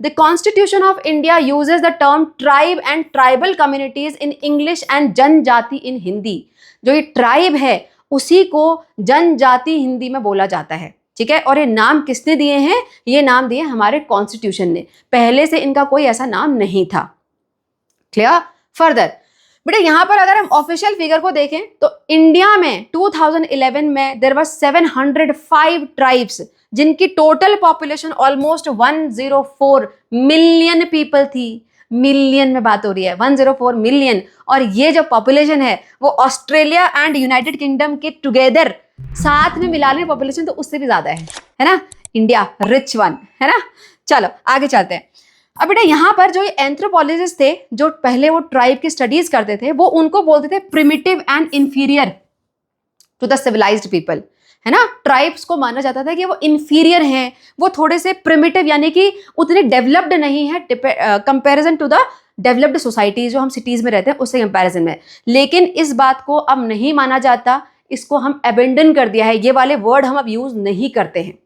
constitution of India uses the term tribe and tribal communities in English and जनजाति in हिंदी। जो ये ट्राइब है उसी को जनजाति हिंदी में बोला जाता है। ठीक है। और ये नाम किसने दिए हैं? ये नाम दिए हमारे कॉन्स्टिट्यूशन ने, पहले से इनका कोई ऐसा नाम नहीं था। क्लियर। फर्दर बेटा यहाँ पर अगर हम ऑफिशियल फिगर को देखें तो इंडिया में 2011 में देयर वर 705 ट्राइब्स, जिनकी total population almost 104 million people थी। मिलियन में बात हो रही है, 104 मिलियन। और ये जो पॉपुलेशन है वो ऑस्ट्रेलिया एंड यूनाइटेड किंगडम के टुगेदर साथ में मिला लें पॉपुलेशन तो उससे भी ज्यादा है ना। इंडिया रिच वन है ना। चलो आगे चलते हैं। अब बेटा यहाँ पर जो एंथ्रोपोलॉजिस्ट थे, जो पहले वो ट्राइब की स्टडीज करते थे, वो उनको बोलते थे primitive and inferior to the civilised people, है ना। ट्राइब्स को माना जाता था कि वो इंफीरियर हैं, वो थोड़े से प्रिमिटिव यानी कि उतने डेवलप्ड नहीं है comparison to the developed societies जो हम सिटीज में रहते हैं उससे कंपैरिजन में। लेकिन इस बात को अब नहीं माना जाता, इसको हम अबेंडन कर दिया है, ये वाले वर्ड हम अब यूज नहीं करते हैं।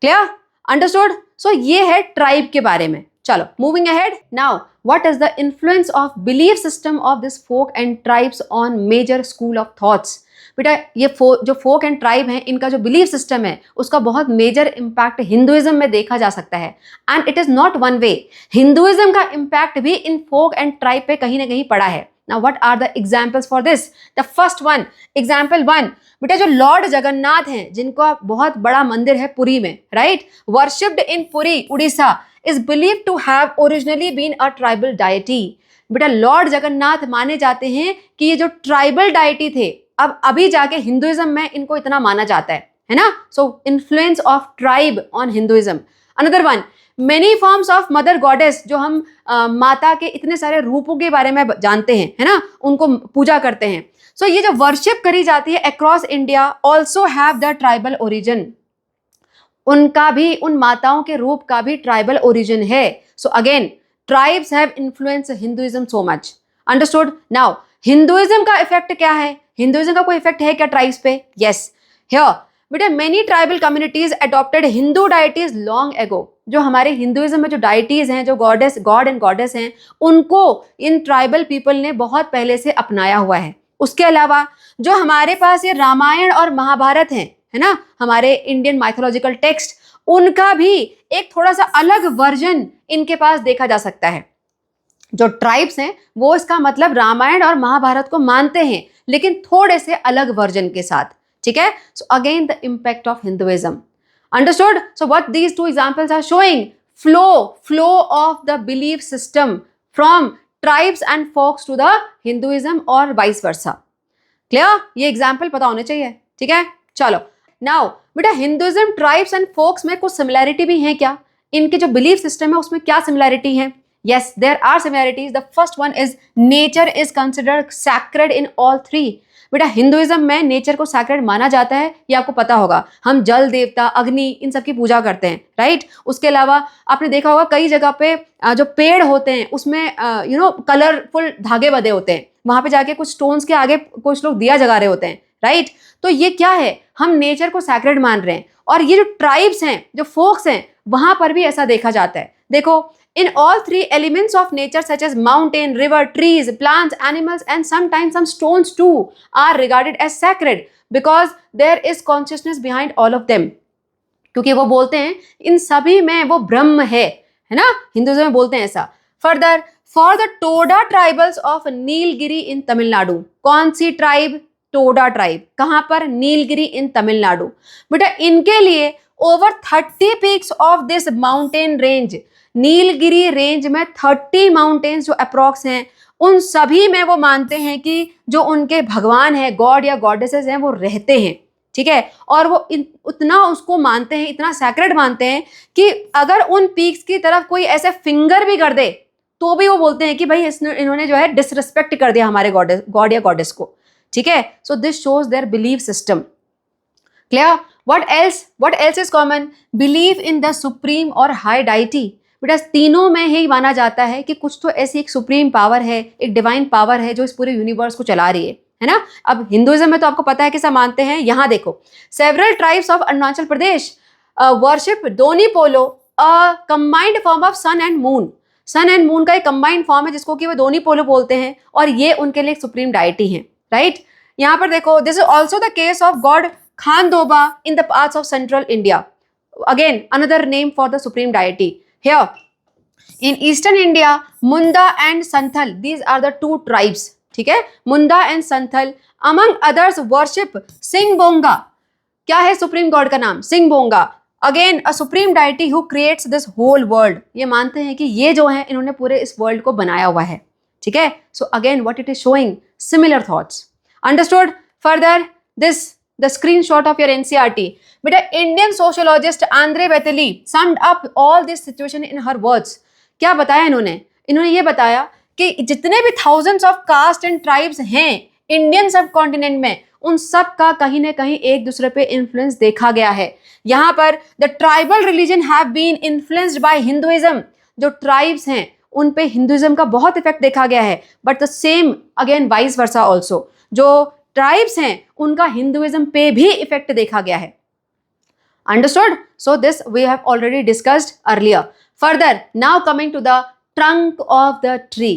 क्लियर। अंडरस्टूड। सो ये है ट्राइब के बारे में। चलो moving ahead. Now what is the influence of belief system of this folk and tribes on major school of thoughts? बेटा ये जो फोक एंड ट्राइब है, इनका जो बिलीफ सिस्टम है उसका बहुत मेजर इम्पैक्ट हिंदुइज्म में देखा जा सकता है। And it is not one way, Hinduism का इम्पैक्ट भी इन फोक एंड ट्राइब पे कहीं ना कहीं पड़ा है। Now what are the examples for this? The first one, example one, बेटा जो लॉर्ड जगन्नाथ हैं, जिनका बहुत बड़ा मंदिर है पुरी में, right, worshipped in Puri Orissa, is believed to have originally been a tribal deity। बेटा लॉर्ड जगन्नाथ माने जाते हैं कि ये जो ट्राइबल डायटी थे, अब अभी जाके हिंदुइज्म में इनको इतना माना जाता है ना। So influence of tribe on Hinduism. Another one, many forms of mother goddess, जो हम माता के इतने सारे रूपों के बारे में जानते हैं, है ना, उनको पूजा करते हैं। सो ये जो वर्शिप करी जाती है across India also have the tribal origin, उनका भी, उन माताओं के रूप का भी ट्राइबल ओरिजिन है। So again tribes have influence Hinduism so much. Understood. Now Hinduism का इफेक्ट क्या है? हिंदुइज्म का कोई इफेक्ट है क्या ट्राइब्स पे? यस। हियर बेटा many tribal communities adopted Hindu deities long ago. जो हमारे हिंदुइज्म में जो डाइटीज हैं, जो गॉड एंड गॉडेस हैं, उनको इन ट्राइबल पीपल ने बहुत पहले से अपनाया हुआ है। उसके अलावा जो हमारे पास ये रामायण और महाभारत हैं, है ना, हमारे इंडियन माइथोलॉजिकल टेक्स्ट, उनका भी एक थोड़ा सा अलग वर्जन इनके पास देखा जा सकता है। जो ट्राइब्स हैं वो इसका मतलब रामायण और महाभारत को मानते हैं, लेकिन थोड़े से अलग वर्जन के साथ, ठीक है। So again the impact of Hinduism, understood. So what these two examples are showing, flow of the belief system from tribes and folks to the Hinduism और वाइस वर्सा। क्लियर, ये एग्जाम्पल पता होने चाहिए, ठीक है। चलो नाउ बेटा, Hinduism, tribes and focus में कुछ सिमिलैरिटी भी है क्या? इनके जो बिलीफ सिस्टम है उसमें क्या सिमिलैरिटी है? Yes, there are similarities. The first one is nature is considered sacred in all three. बेटा हिंदुइज्म में नेचर को सैक्रेड माना जाता है, ये आपको पता होगा। हम जल देवता, अग्नि, इन सब की पूजा करते हैं, राइट। उसके अलावा आपने देखा होगा कई जगह पे जो पेड़ होते हैं उसमें कलरफुल धागे बंधे होते हैं, वहां पे जाके कुछ स्टोन्स के आगे कुछ लोग दिया जगा रहे होते हैं, राइट। तो ये क्या है, हम नेचर को सैक्रेड मान रहे हैं। और ये जो ट्राइब्स हैं, जो फोक्स हैं, वहां पर भी ऐसा देखा जाता है। देखो, in all three elements of nature such as mountain, river, trees, plants, animals and sometimes some stones too are regarded as sacred because there is consciousness behind all of them. क्योंकि वो बोलते हैं इन सभी में वो ब्रह्म है ना, हिंदुइज्म में बोलते हैं ऐसा। Further, for the Toda tribals of Nilgiri in Tamil Nadu, कौन सी ट्राइब? टोडा ट्राइब। कहां पर? नीलगिरी इन तमिलनाडु। बेटा इनके लिए over 30 peaks of this mountain range, Nilgiri range में 30 माउंटेन्स जो अप्रॉक्स हैं, उन सभी में वो मानते हैं कि जो उनके भगवान है, गॉड या गॉडेसेस हैं, वो रहते हैं, ठीक है। और वो उतना उसको मानते हैं, इतना सैक्रेड मानते हैं कि अगर उन पीक्स की तरफ कोई ऐसे फिंगर भी कर दे तो भी वो बोलते हैं कि भाई इन्होंने जो है डिसरिस्पेक्ट कर दिया हमारे गॉड या गॉडेस को, ठीक है। So this shows their belief system. Clear? What else is common? Believe in the supreme और हाई डाइटी। बेटा तीनों में ही माना जाता है कि कुछ तो ऐसी एक सुप्रीम पावर है, एक डिवाइन पावर है जो इस पूरे यूनिवर्स को चला रही है ना। अब हिंदुइज्म में तो आपको पता है कि सब मानते हैं। यहाँ देखो, several tribes of Arunachal Pradesh worship Donyi Polo, a combined form of sun and moon. Sun and moon का एक कंबाइंड फॉर्म है जिसको कि वो दोनी पोलो बोलते हैं, और ये उनके लिए एक सुप्रीम डाइटी है, राइट। यहाँ पर देखो, this is also the case of god Khandoba in the parts of central India, again another name for the supreme deity. Here, in Eastern India, Munda and Santhal, these are the two tribes, ठीक है। Munda and Santhal, among others, worship Singbonga। क्या है supreme god का नाम? Singbonga. Again a supreme deity who creates this whole world. ये मानते हैं कि ये जो है इन्होंने पूरे इस वर्ल्ड को बनाया हुआ है, ठीक है। So again what it is showing, similar thoughts. Understood? Further, this the screenshot of your NCERT. बेटा Indian sociologist Andre Beteille summed up all this situation in her words. क्या बताया इन्होंने? इन्होंने ये बताया कि जितने भी thousands of caste and tribes हैं इंडियन सब कॉन्टिनेंट में, उन सब का कहीं ना कहीं एक दूसरे पे इन्फ्लुएंस देखा गया है। यहाँ पर the tribal religion have been influenced by Hinduism. जो ट्राइब्स हैं उन पे हिंदुइज्म का बहुत इफेक्ट देखा गया है, but the same again vice versa also. जो ट्राइब्स हैं उनका हिंदुइज्म पे भी इफेक्ट देखा गया है। Understood? So this we have already discussed earlier. Further, now coming to the trunk of the tree.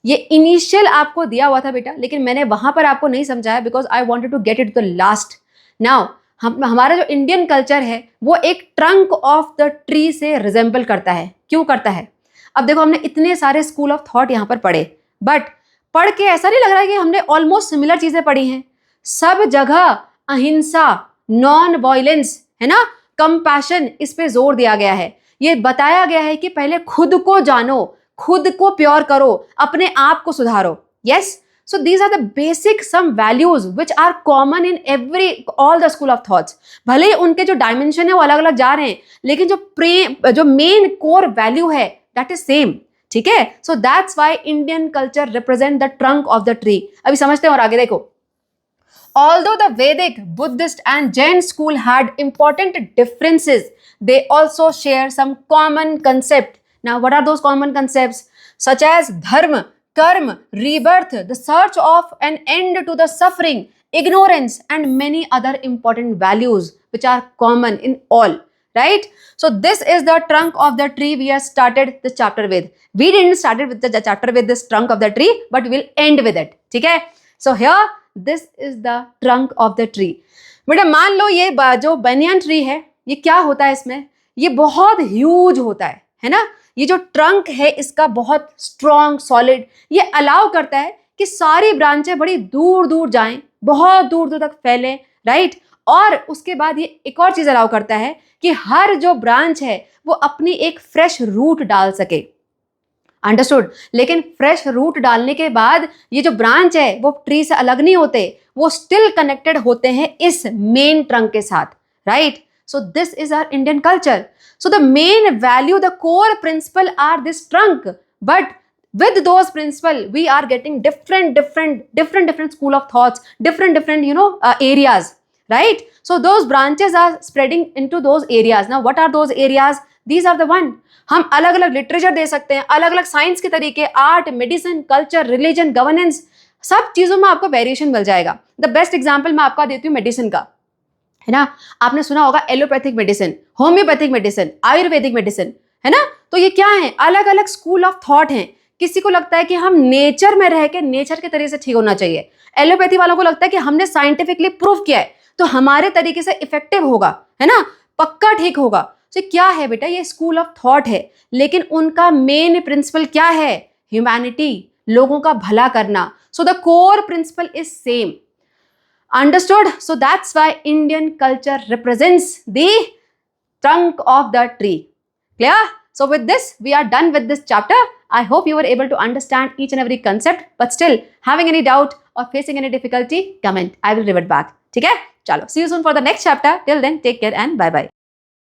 ये इनिशियल आपको दिया हुआ था बेटा, लेकिन मैंने वहां पर आपको नहीं समझाया because I wanted to get it to the last. Now हमारा जो इंडियन कल्चर है वो एक ट्रंक ऑफ द ट्री से रिजेंबल करता है। क्यों करता है? अब देखो, हमने इतने सारे स्कूल ऑफ थॉट यहाँ पर पढ़े, बट पढ़ के ऐसा नहीं लग रहा है कि हमने ऑलमोस्ट सिमिलर चीजें पढ़ी हैं। सब जगह अहिंसा, नॉन वायलेंस, है ना, कंपैशन, इस पे जोर दिया गया है। ये बताया गया है कि पहले खुद को जानो, खुद को प्योर करो, अपने आप को सुधारो। Yes, so these are the basic some values which are common in every all the school of thoughts. भले ही उनके जो डायमेंशन है वो अलग अलग जा रहे हैं, लेकिन जो मेन कोर वैल्यू है दैट इज सेम, ठीक है। So that's why Indian culture represent the trunk of the tree. अभी समझते हैं और आगे देखो। Although the Vedic, Buddhist and Jain school had important differences, they also share some common concept. Now, what are those common concepts? Such as dharma, karma, rebirth, the search of an end to the suffering, ignorance, and many other important values which are common in all. Right? So this is the trunk of the tree we have started this chapter with. We didn't start with the chapter with this trunk of the tree, but we'll end with it. ठीक है? So here, this is the trunk of the tree. बेटा मान लो ये जो banyan tree है, ये क्या होता है इसमें? ये बहुत ह्यूज होता है ना? ये जो ट्रंक है इसका बहुत स्ट्रॉन्ग सॉलिड, ये अलाउ करता है कि सारी ब्रांचें बड़ी दूर दूर जाएं, बहुत दूर दूर तक फैलें, राइट। और उसके बाद ये एक और चीज अलाउ करता है कि हर जो ब्रांच है वो अपनी एक फ्रेश रूट डाल सके। अंडरस्टूड। लेकिन फ्रेश रूट डालने के बाद ये जो ब्रांच है वो ट्री से अलग नहीं होते, वो स्टिल कनेक्टेड होते हैं इस मेन ट्रंक के साथ, right. So this is our Indian culture. So the main value, the core principle are this trunk, but with those principle we are getting different school of thoughts, different areas, right? So those branches are spreading into those areas. Now what are those areas? These are the one. हम अलग अलग literature दे सकते हैं, अलग अलग science के तरीके, art, medicine, culture, religion, governance, सब चीजों में आपको वेरिएशन मिल जाएगा। द बेस्ट एग्जाम्पल मैं आपका देती हूँ मेडिसिन का, है ना। आपने सुना होगा allopathic medicine, homeopathic medicine, Ayurvedic medicine, है ना। तो ये क्या है, अलग अलग स्कूल ऑफ थॉट हैं। किसी को लगता है कि हम नेचर में रह के नेचर के तरीके से ठीक होना चाहिए, एलोपैथी वालों को लगता है कि हमने साइंटिफिकली प्रूव किया है तो हमारे तरीके से इफेक्टिव होगा, है ना, पक्का ठीक होगा। तो क्या है बेटा, ये स्कूल ऑफ थॉट है, लेकिन उनका मेन प्रिंसिपल क्या है, ह्यूमैनिटी, लोगों का भला करना। So the core principal is same. Understood? So that's why Indian culture represents the trunk of the tree. Clear? So with this, we are done with this chapter. I hope you were able to understand each and every concept, but still having any doubt or facing any difficulty, comment. I will revert back. ठीक है? चलो, see you soon for the next chapter. Till then, take care and bye bye.